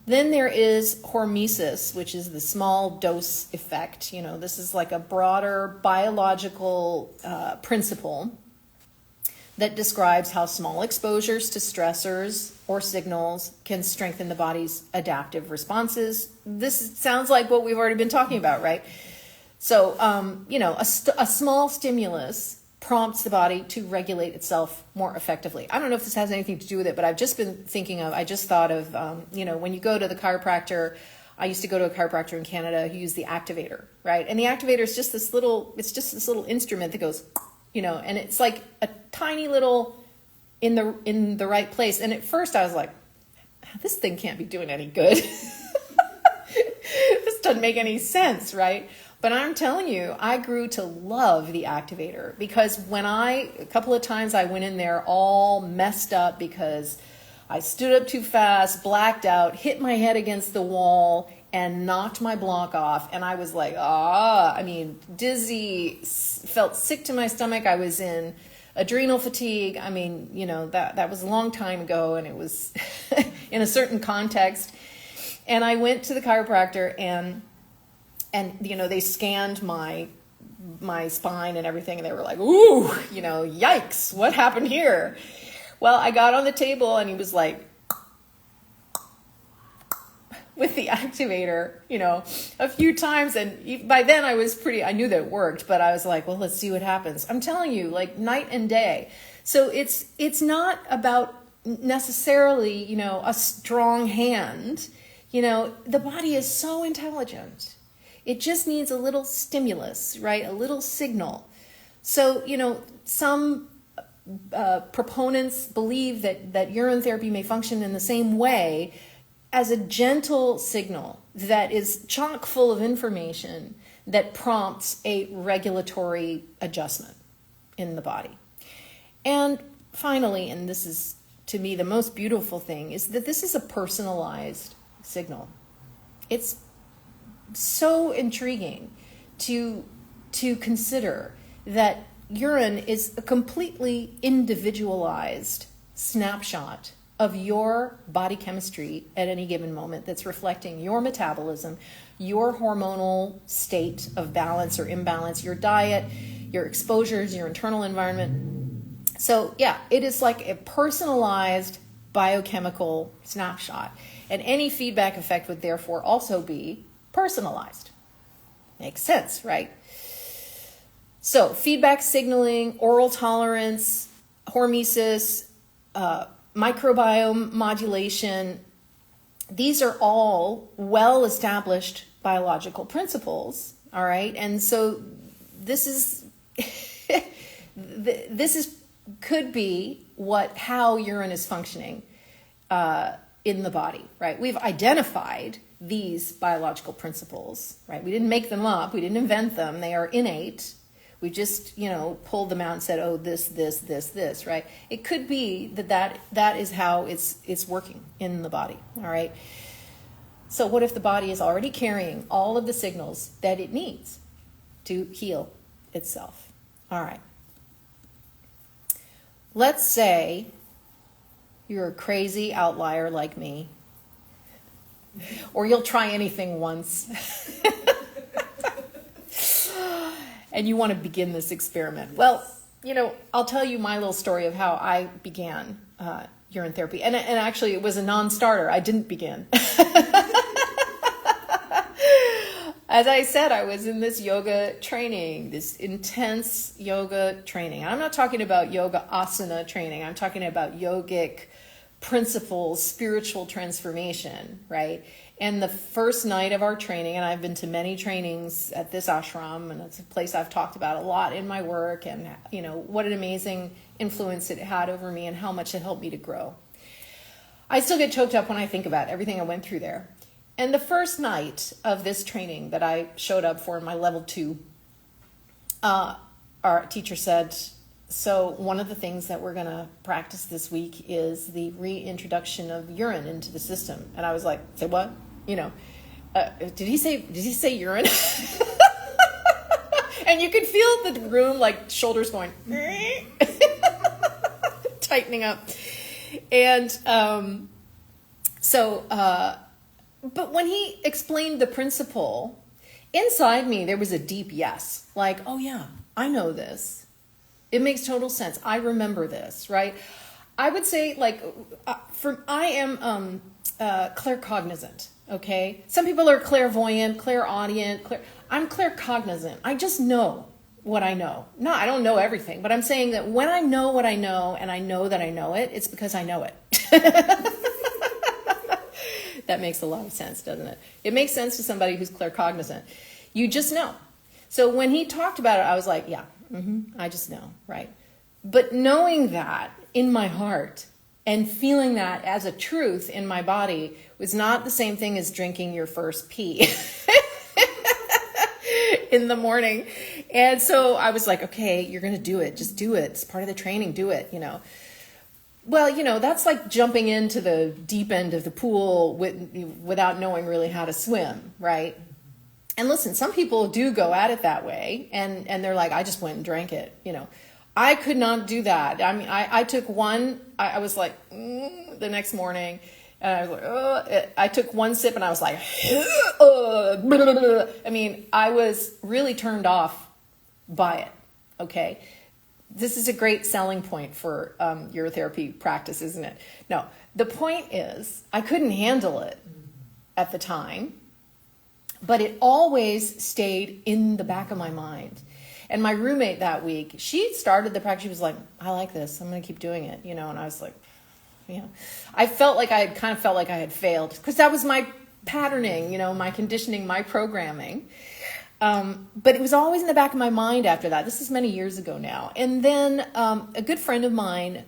Then there is hormesis, which is the small dose effect. This is like a broader biological principle that describes how small exposures to stressors or signals can strengthen the body's adaptive responses. This sounds like what we've already been talking about, right? So, a small stimulus prompts the body to regulate itself more effectively. I don't know if this has anything to do with it, but I just thought of, when you go to the chiropractor, I used to go to a chiropractor in Canada who used the activator, right? And the activator is just this little instrument that goes, and it's like a tiny little in the right place. And at first I was like, this thing can't be doing any good. This doesn't make any sense, right? But I'm telling you, I grew to love the activator, because a couple of times I went in there all messed up because I stood up too fast, blacked out, hit my head against the wall, and knocked my block off. And I was like, dizzy, felt sick to my stomach. I was in adrenal fatigue. That was a long time ago, and it was in a certain context. And I went to the chiropractor, and they scanned my spine and everything, and they were like, ooh, yikes, what happened here? Well, I got on the table, and he was like, with the activator, a few times. And by then I knew that it worked, but I was like, well, let's see what happens. I'm telling you, like night and day. So it's not about necessarily, a strong hand. The body is so intelligent. It just needs a little stimulus, right? A little signal. So, some proponents believe that urine therapy may function in the same way, as a gentle signal that is chock full of information that prompts a regulatory adjustment in the body. And finally, and this is to me the most beautiful thing, is that this is a personalized signal. It's so intriguing to consider that urine is a completely individualized snapshot of your body chemistry at any given moment that's reflecting your metabolism, your hormonal state of balance or imbalance, your diet, your exposures, your internal environment. So yeah, it is like a personalized biochemical snapshot. And any feedback effect would therefore also be personalized. Makes sense, right? So feedback signaling, oral tolerance, hormesis, microbiome modulation, these are all well-established biological principles, all right? And so this could be how urine is functioning in the body, right? We've identified these biological principles, right? We didn't make them up. We didn't invent them. They are innate. We just, pulled them out and said, oh, this, right? It could be that is how it's working in the body, all right? So what if the body is already carrying all of the signals that it needs to heal itself? All right. Let's say you're a crazy outlier like me, or you'll try anything once. And you want to begin this experiment. Well, I'll tell you my little story of how I began urine therapy. And actually, it was a non-starter. I didn't begin. As I said, I was in this yoga training, this intense yoga training. And I'm not talking about yoga asana training. I'm talking about yogic principles, spiritual transformation, right? And the first night of our training, and I've been to many trainings at this ashram, and it's a place I've talked about a lot in my work, and what an amazing influence it had over me and how much it helped me to grow. I still get choked up when I think about everything I went through there. And the first night of this training that I showed up for in my level 2, our teacher said, so one of the things that we're going to practice this week is the reintroduction of urine into the system. And I was like, say what? Did he say urine? And you could feel the room, like shoulders going, tightening up. And but when he explained the principle, inside me there was a deep yes. Like, oh yeah, I know this. It makes total sense. I remember this, right? I would say, like, I am claircognizant, okay? Some people are clairvoyant, clairaudient. I'm claircognizant. I just know what I know. No, I don't know everything, but I'm saying that when I know what I know and I know that I know it, it's because I know it. That makes a lot of sense, doesn't it? It makes sense to somebody who's claircognizant. You just know. So when he talked about it, I was like, yeah, I just know, right? But knowing that in my heart and feeling that as a truth in my body was not the same thing as drinking your first pee in the morning. And so I was like, okay, you're going to do it. Just do it. It's part of the training. Do it, Well, that's like jumping into the deep end of the pool without knowing really how to swim, right? And listen, some people do go at it that way, and they're like, I just went and drank it, I could not do that. I mean, I took one, I was like, the next morning, and I was like, I took one sip and I was like, I mean, I was really turned off by it, okay? This is a great selling point for urotherapy practice, isn't it? No, the point is I couldn't handle it at the time, but it always stayed in the back of my mind. And my roommate that week, she started the practice. She was like, I like this. I'm going to keep doing it, And I was like, I felt like I had failed because that was my patterning, my conditioning, my programming. But it was always in the back of my mind after that. This is many years ago now. And then a good friend of mine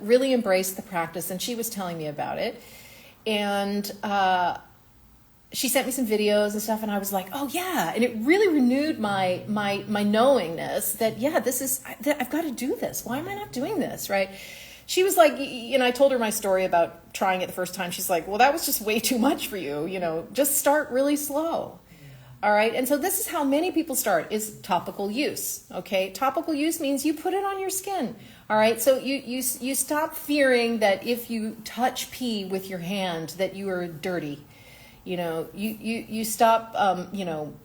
really embraced the practice, and she was telling me about it. And she sent me some videos and stuff, and I was like, oh yeah. And it really renewed my knowingness that, I've got to do this. Why am I not doing this, right? She was like, I told her my story about trying it the first time. She's like, well, that was just way too much for you. Just start really slow. All right. And so this is how many people start, is topical use. Okay. Topical use means you put it on your skin. All right. So you stop fearing that if you touch pee with your hand that you are dirty. You stop,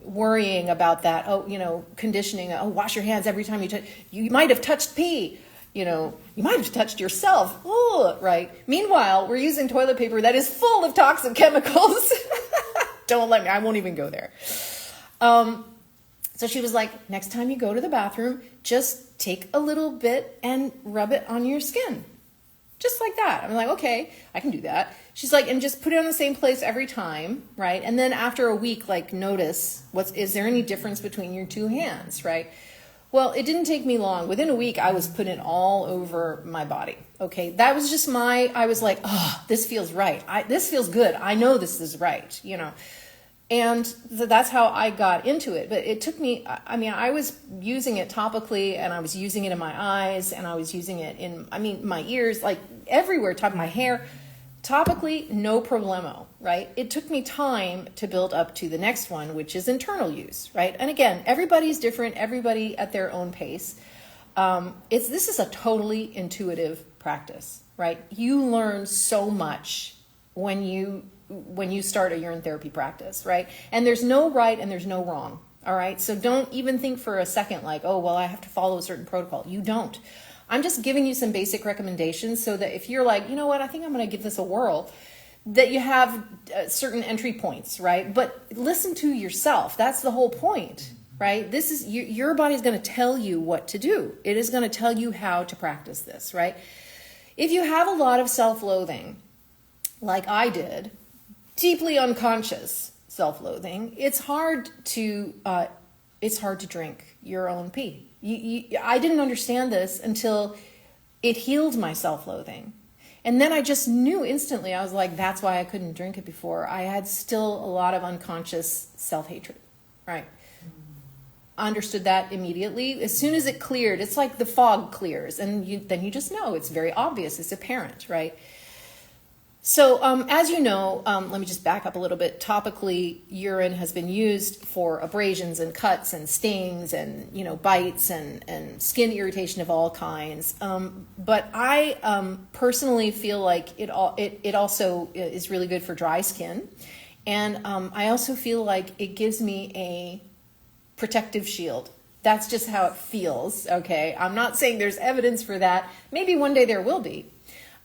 worrying about that. Oh, conditioning. Oh, wash your hands every time you touch. You might have touched pee. You might have touched yourself. Oh, right. Meanwhile, we're using toilet paper that is full of toxic chemicals. Don't let me, I won't even go there. So she was like, next time you go to the bathroom, just take a little bit and rub it on your skin. Just like that. I'm like, okay, I can do that. She's like, and just put it on the same place every time, right? And then after a week, like notice, is there any difference between your two hands, right? Well, it didn't take me long. Within a week, I was putting it all over my body. Okay, that was just I was like, oh, this feels right. This feels good. I know this is right, And that's how I got into it. But it took me, I was using it topically, and I was using it in my eyes, and I was using it in, my ears, like everywhere, top of my hair. Topically, no problemo, right? It took me time to build up to the next one, which is internal use, right? And again, everybody's different, everybody at their own pace. This is a totally intuitive practice, right? You learn so much when you start a urine therapy practice, right? And there's no right and there's no wrong, all right? So don't even think for a second like, oh, well, I have to follow a certain protocol. You don't. I'm just giving you some basic recommendations so that if you're like, you know what, I think I'm going to give this a whirl, that you have certain entry points, right? But listen to yourself. That's the whole point, right? This is your body's going to tell you what to do. It is going to tell you how to practice this, right? If you have a lot of self-loathing, like I did, deeply unconscious self-loathing, it's hard to drink your own pee. I didn't understand this until it healed my self-loathing. And then I just knew instantly. I was like, that's why I couldn't drink it before. I had still a lot of unconscious self-hatred, right? I understood that immediately. As soon as it cleared, it's like the fog clears, and then you just know. It's very obvious. It's apparent, right? So as you know, let me just back up a little bit. Topically, urine has been used for abrasions and cuts and stings and bites and skin irritation of all kinds. But I personally feel like it also is really good for dry skin, and I also feel like it gives me a protective shield. That's just how it feels. Okay, I'm not saying there's evidence for that. Maybe one day there will be.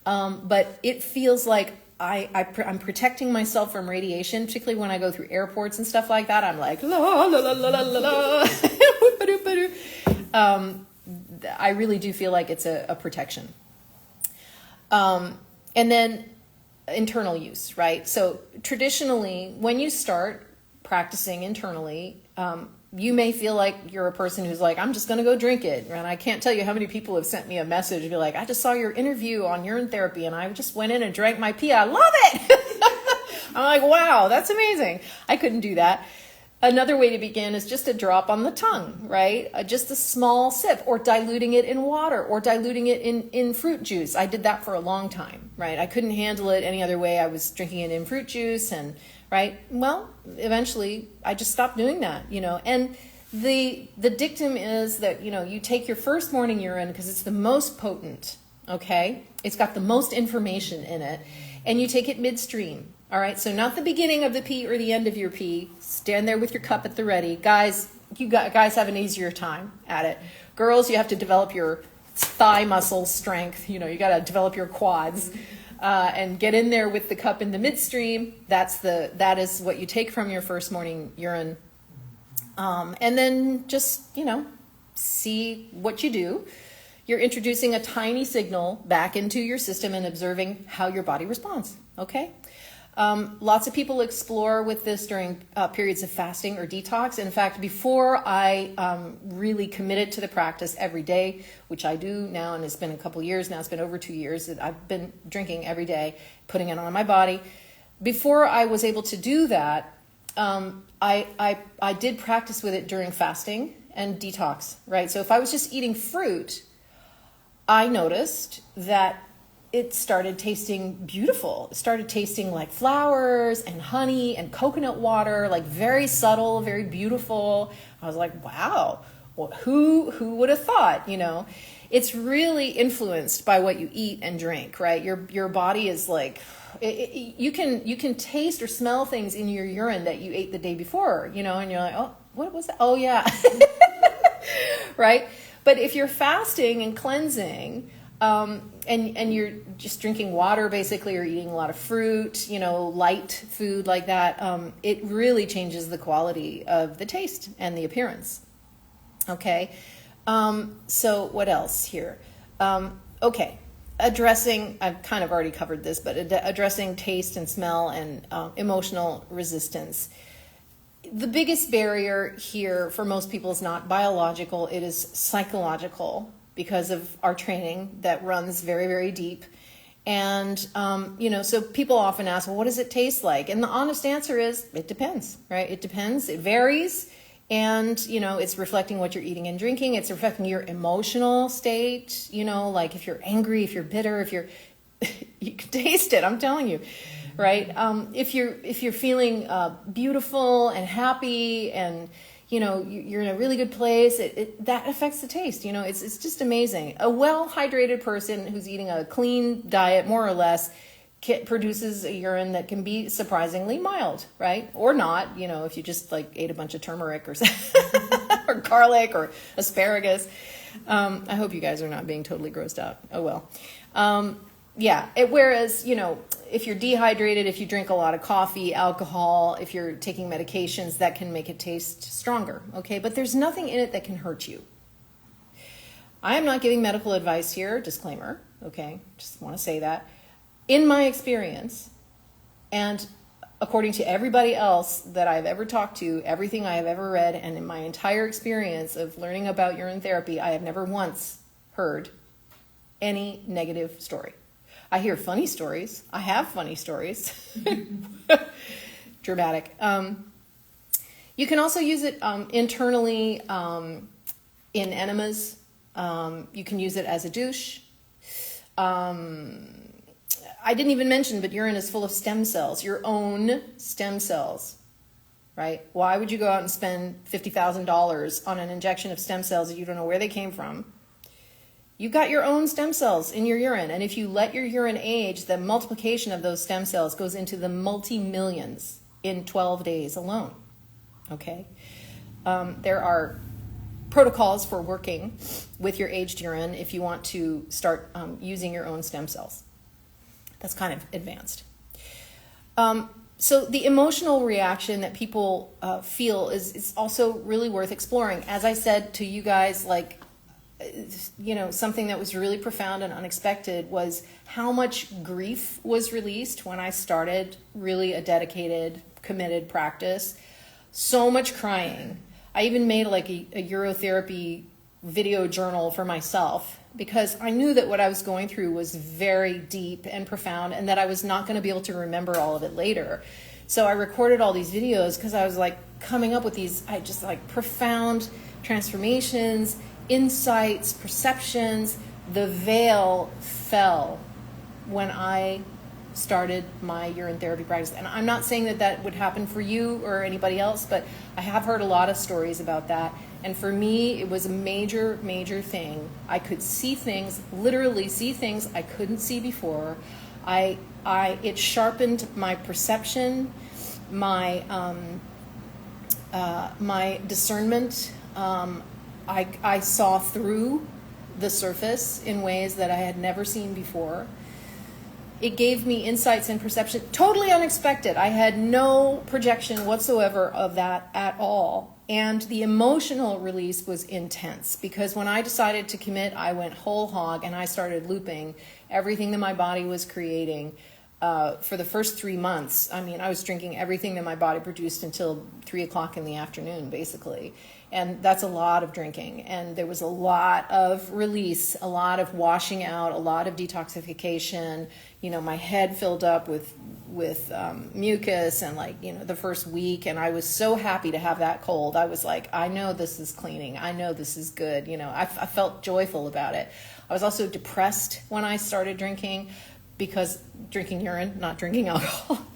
But it feels like I'm protecting myself from radiation, particularly when I go through airports and stuff like that. I'm like, la, la, la, la, la, la. I really do feel like it's a protection. And then internal use, right? So traditionally, when you start practicing internally, you may feel like you're a person who's like, I'm just going to go drink it. And I can't tell you how many people have sent me a message and be like, I just saw your interview on urine therapy and I just went in and drank my pee. I love it. I'm like, wow, that's amazing. I couldn't do that. Another way to begin is just a drop on the tongue, right? Just a small sip, or diluting it in water, or diluting it in fruit juice. I did that for a long time, right? I couldn't handle it any other way. I was drinking it in fruit juice and, right? Well, eventually I just stopped doing that, and the dictum is that, you take your first morning urine because it's the most potent, okay? It's got the most information in it, and you take it midstream. All right, so not the beginning of the pee or the end of your pee. Stand there with your cup at the ready. Guys, guys have an easier time at it. Girls, you have to develop your thigh muscle strength. You got to develop your quads and get in there with the cup in the midstream. That is what you take from your first morning urine. And then just, see what you do. You're introducing a tiny signal back into your system and observing how your body responds, okay? Lots of people explore with this during periods of fasting or detox. In fact, before I really committed to the practice every day, which I do now, and it's been a couple years now, it's been over 2 years that I've been drinking every day, putting it on my body. Before I was able to do that, I did practice with it during fasting and detox, right? So if I was just eating fruit, I noticed that it started tasting beautiful. It started tasting like flowers and honey and coconut water, like very subtle, very beautiful. I was like, wow, well, who would have thought, It's really influenced by what you eat and drink, right? Your body is like, you can taste or smell things in your urine that you ate the day before, and you're like, oh, what was that? Oh, yeah. Right? But if you're fasting and cleansing, and you're just drinking water basically, or eating a lot of fruit, light food like that, it really changes the quality of the taste and the appearance. Okay. So what else here? Okay. I've kind of already covered this, but addressing taste and smell and emotional resistance. The biggest barrier here for most people is not biological, it is psychological, because of our training that runs very, very deep. And, so people often ask, well, what does it taste like? And the honest answer is, it depends, right? It depends. It varies. And, it's reflecting what you're eating and drinking. It's reflecting your emotional state, like if you're angry, if you're bitter, you can taste it, I'm telling you, right? If you're feeling beautiful and happy and, you're in a really good place, that affects the taste. It's just amazing. A well-hydrated person who's eating a clean diet, more or less, produces a urine that can be surprisingly mild, right? Or not, if you just ate a bunch of turmeric or or garlic or asparagus. I hope you guys are not being totally grossed out. Oh, well. Whereas, if you're dehydrated, if you drink a lot of coffee, alcohol, if you're taking medications, that can make it taste stronger, okay? But there's nothing in it that can hurt you. I am not giving medical advice here, disclaimer, okay? Just want to say that. In my experience, and according to everybody else that I've ever talked to, everything I have ever read, and in my entire experience of learning about urine therapy, I have never once heard any negative story. I hear funny stories. I have funny stories. Dramatic. You can also use it internally in enemas. You can use it as a douche. I didn't even mention, but urine is full of stem cells, your own stem cells, right? Why would you go out and spend $50,000 on an injection of stem cells that you don't know where they came from? You've got your own stem cells in your urine, and if you let your urine age, the multiplication of those stem cells goes into the multi-millions in 12 days alone, okay? There are protocols for working with your aged urine if you want to start using your own stem cells. That's kind of advanced. So the emotional reaction that people feel is also really worth exploring. As I said to you guys, something that was really profound and unexpected was how much grief was released when I started really a dedicated, committed practice. So much crying. I even made like a urotherapy video journal for myself because I knew that what I was going through was very deep and profound and that I was not going to be able to remember all of it later. So I recorded all these videos because I was like coming up with these, I just like profound transformations, insights, perceptions. The veil fell when I started my urine therapy practice. And I'm not saying that that would happen for you or anybody else, but I have heard a lot of stories about that. And for me, it was a major, major thing. I could see things, literally see things I couldn't see before. It sharpened my perception, my my discernment. I saw through the surface in ways that I had never seen before. It gave me insights and perception, totally unexpected. I had no projection whatsoever of that at all. And the emotional release was intense because when I decided to commit, I went whole hog and I started looping everything that my body was creating. For the first 3 months, I mean, I was drinking everything that my body produced until 3 o'clock in the afternoon, basically. And that's a lot of drinking. And there was a lot of release, a lot of washing out, a lot of detoxification. You know, my head filled up with mucus and like, you know, the first week. And I was so happy to have that cold. I was like, I know this is cleaning. I know this is good. You know, I felt joyful about it. I was also depressed when I started drinking because drinking urine, not drinking alcohol.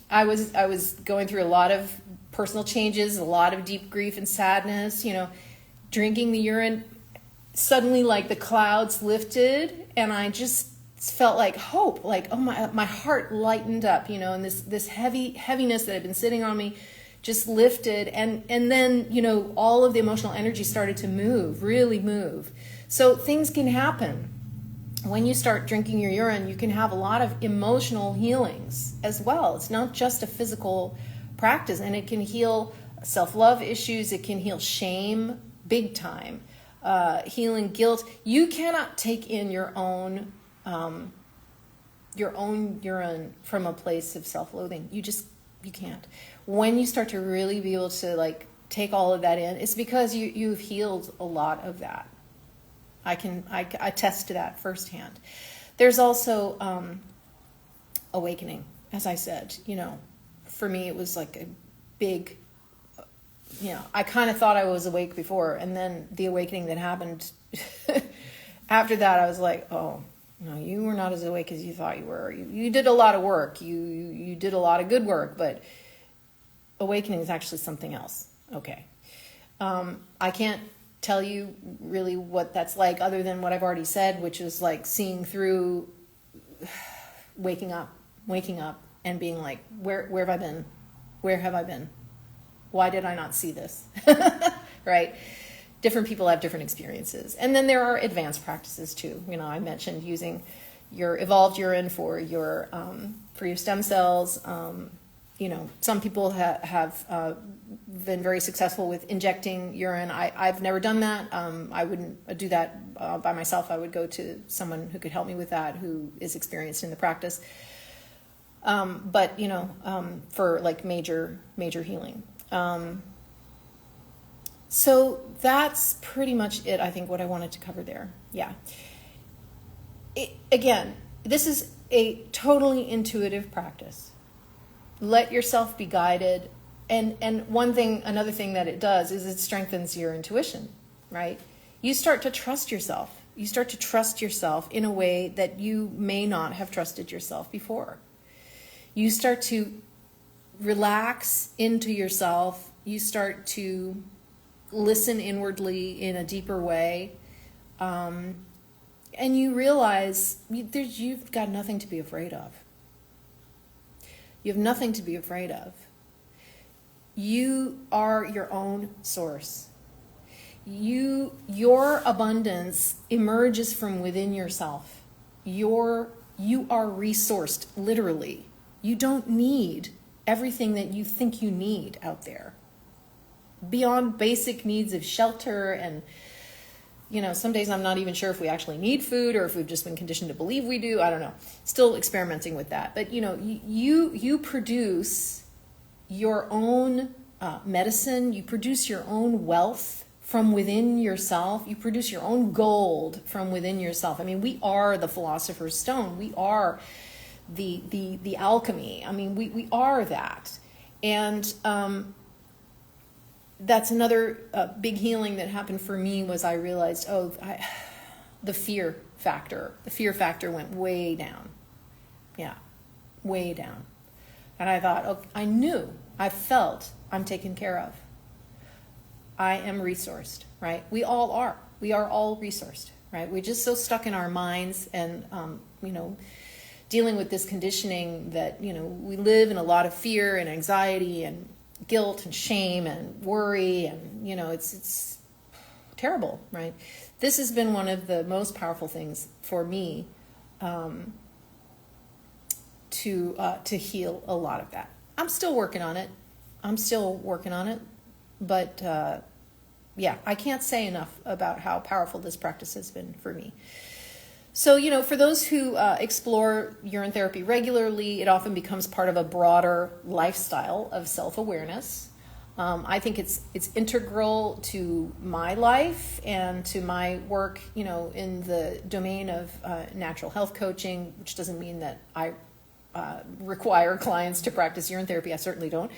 I was going through a lot of personal changes, a lot of deep grief and sadness. You know, drinking the urine, suddenly like the clouds lifted and I just felt like hope, like, oh, my heart lightened up, you know, and this heaviness that had been sitting on me just lifted. And then, you know, all of the emotional energy started to move, really move. So things can happen. When you start drinking your urine, you can have a lot of emotional healings as well. It's not just a physical practice, and it can heal self-love issues. It can heal shame big time, healing guilt. You cannot take in your own urine from a place of self-loathing. You can't. When you start to really be able to like take all of that in, it's because you've healed a lot of that. I attest to that firsthand. There's also awakening, as I said. You know, for me it was like a big, you know, I kind of thought I was awake before, and then the awakening that happened after that, I was like, oh, no, you were not as awake as you thought you were. You did a lot of work. You did a lot of good work, but awakening is actually something else. Okay. I can't tell you really what that's like other than what I've already said, which is like seeing through, waking up and being like, where have I been? Where have I been? Why did I not see this? Right? Different people have different experiences. And then there are advanced practices too. You know, I mentioned using your evolved urine for your stem cells. You know, some people have been very successful with injecting urine. I've never done that. I wouldn't do that by myself. I would go to someone who could help me with that, who is experienced in the practice. But, you know, for like major healing. So that's pretty much it, I think, what I wanted to cover there. Yeah. Again, this is a totally intuitive practice. Let yourself be guided. And another thing that it does is it strengthens your intuition, right? You start to trust yourself. You start to trust yourself in a way that you may not have trusted yourself before. You start to relax into yourself. You start to listen inwardly in a deeper way. And you realize you've got nothing to be afraid of. You have nothing to be afraid of. You are your own source. Your abundance emerges from within yourself. You are resourced, literally. You don't need everything that you think you need out there. Beyond basic needs of shelter and, you know, some days I'm not even sure if we actually need food or if we've just been conditioned to believe we do. I don't know. Still experimenting with that. But, you know, you produce your own medicine. You produce your own wealth from within yourself. You produce your own gold from within yourself. I mean, we are the philosopher's stone. We are the alchemy. I mean, we are that. And that's another big healing that happened for me was I realized, the fear factor. The fear factor went way down. Yeah, way down. And I thought, I felt I'm taken care of. I am resourced, right? We all are. We are all resourced, right? We're just so stuck in our minds and, dealing with this conditioning that, we live in a lot of fear and anxiety and guilt and shame and worry and, it's terrible, right? This has been one of the most powerful things for me to heal a lot of that. I'm still working on it. But I can't say enough about how powerful this practice has been for me. So, for those who explore urine therapy regularly, it often becomes part of a broader lifestyle of self-awareness. I think it's integral to my life and to my work, in the domain of natural health coaching, which doesn't mean that I require clients to practice urine therapy. I certainly don't.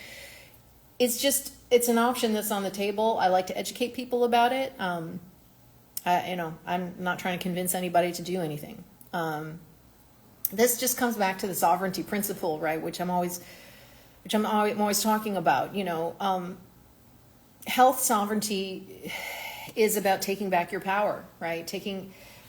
It's an option that's on the table. I like to educate people about it. I'm not trying to convince anybody to do anything. This just comes back to the sovereignty principle, right? Which I'm always talking about. Health sovereignty is about taking back your power, right?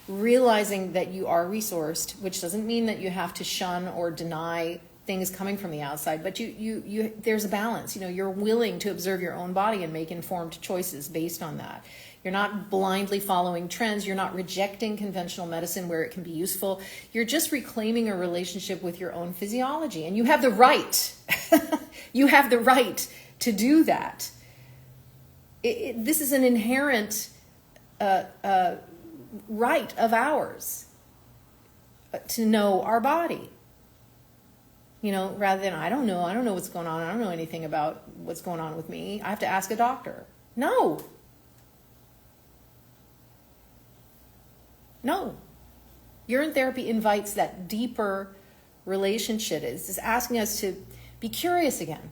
Realizing that you are resourced, which doesn't mean that you have to shun or deny things coming from the outside, but you there's a balance. You're willing to observe your own body and make informed choices based on that. You're not blindly following trends. You're not rejecting conventional medicine where it can be useful. You're just reclaiming a relationship with your own physiology, and you have the right. You have the right to do that. This is an inherent right of ours to know our body. Rather than I don't know what's going on. I don't know anything about what's going on with me. I have to ask a doctor. No. Urine therapy invites that deeper relationship. It's asking us to be curious again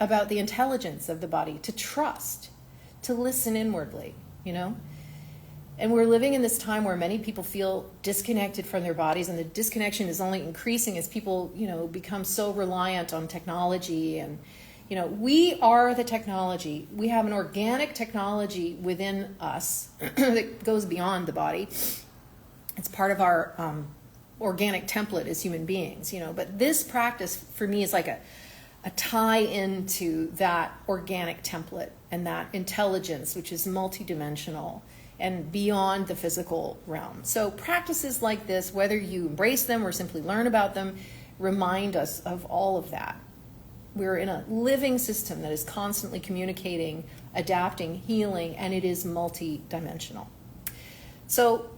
about the intelligence of the body, to trust, to listen inwardly, And we're living in this time where many people feel disconnected from their bodies, and the disconnection is only increasing as people, become so reliant on technology. And, we are the technology. We have an organic technology within us that goes beyond the body. It's part of our organic template as human beings, But this practice for me is like a tie into that organic template and that intelligence, which is multidimensional and beyond the physical realm. So practices like this, whether you embrace them or simply learn about them, remind us of all of that. We're in a living system that is constantly communicating, adapting, healing, and it is multidimensional. So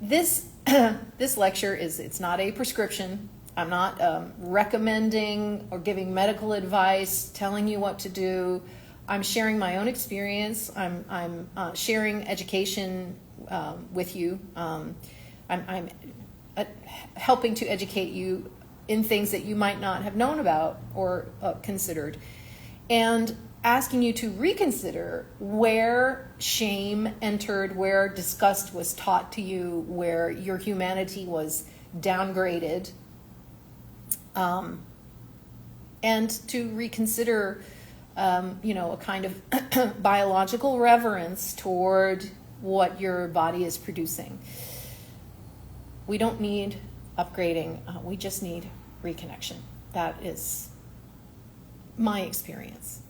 this lecture it's not a prescription. I'm not recommending or giving medical advice, telling you what to do. I'm sharing my own experience. I'm sharing education with you. I'm helping to educate you in things that you might not have known about or considered, and asking you to reconsider where shame entered, where disgust was taught to you, where your humanity was downgraded, and to reconsider a kind of biological reverence toward what your body is producing. We don't need upgrading. We just need reconnection. That is my experience.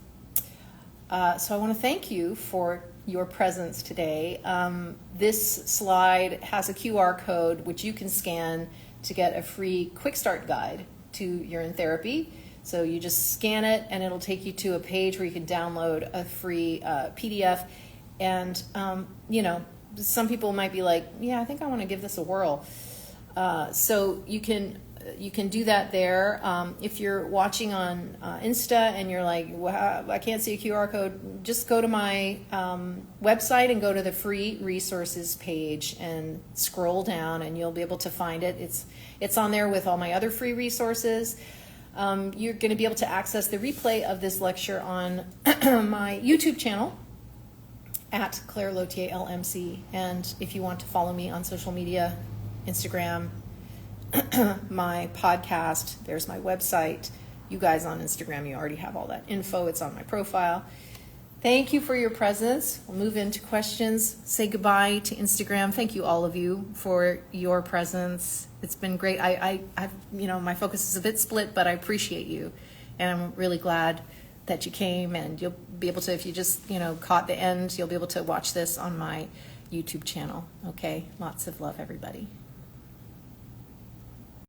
So I want to thank you for your presence today. This slide has a QR code which you can scan to get a free quick start guide to urine therapy. So you just scan it and it'll take you to a page where you can download a free PDF. And, some people might be like, yeah, I think I want to give this a whirl. So you can you can do that there. If you're watching on Insta and you're like, wow, I can't see a QR code, just go to my website and go to the free resources page and scroll down, and you'll be able to find it. It's on there with all my other free resources. You're going to be able to access the replay of this lecture on my YouTube channel at Claire Lautier LMC. And if you want to follow me on social media, Instagram, my podcast, there's my website. You guys on Instagram, you already have all that info. It's on my profile. Thank you for your presence. We'll move into questions. Say goodbye to Instagram. Thank you, all of you, for your presence. It's been great. I've my focus is a bit split, but I appreciate you. And I'm really glad that you came, and you'll be able to, if you just, caught the end, you'll be able to watch this on my YouTube channel. Okay? Lots of love, everybody.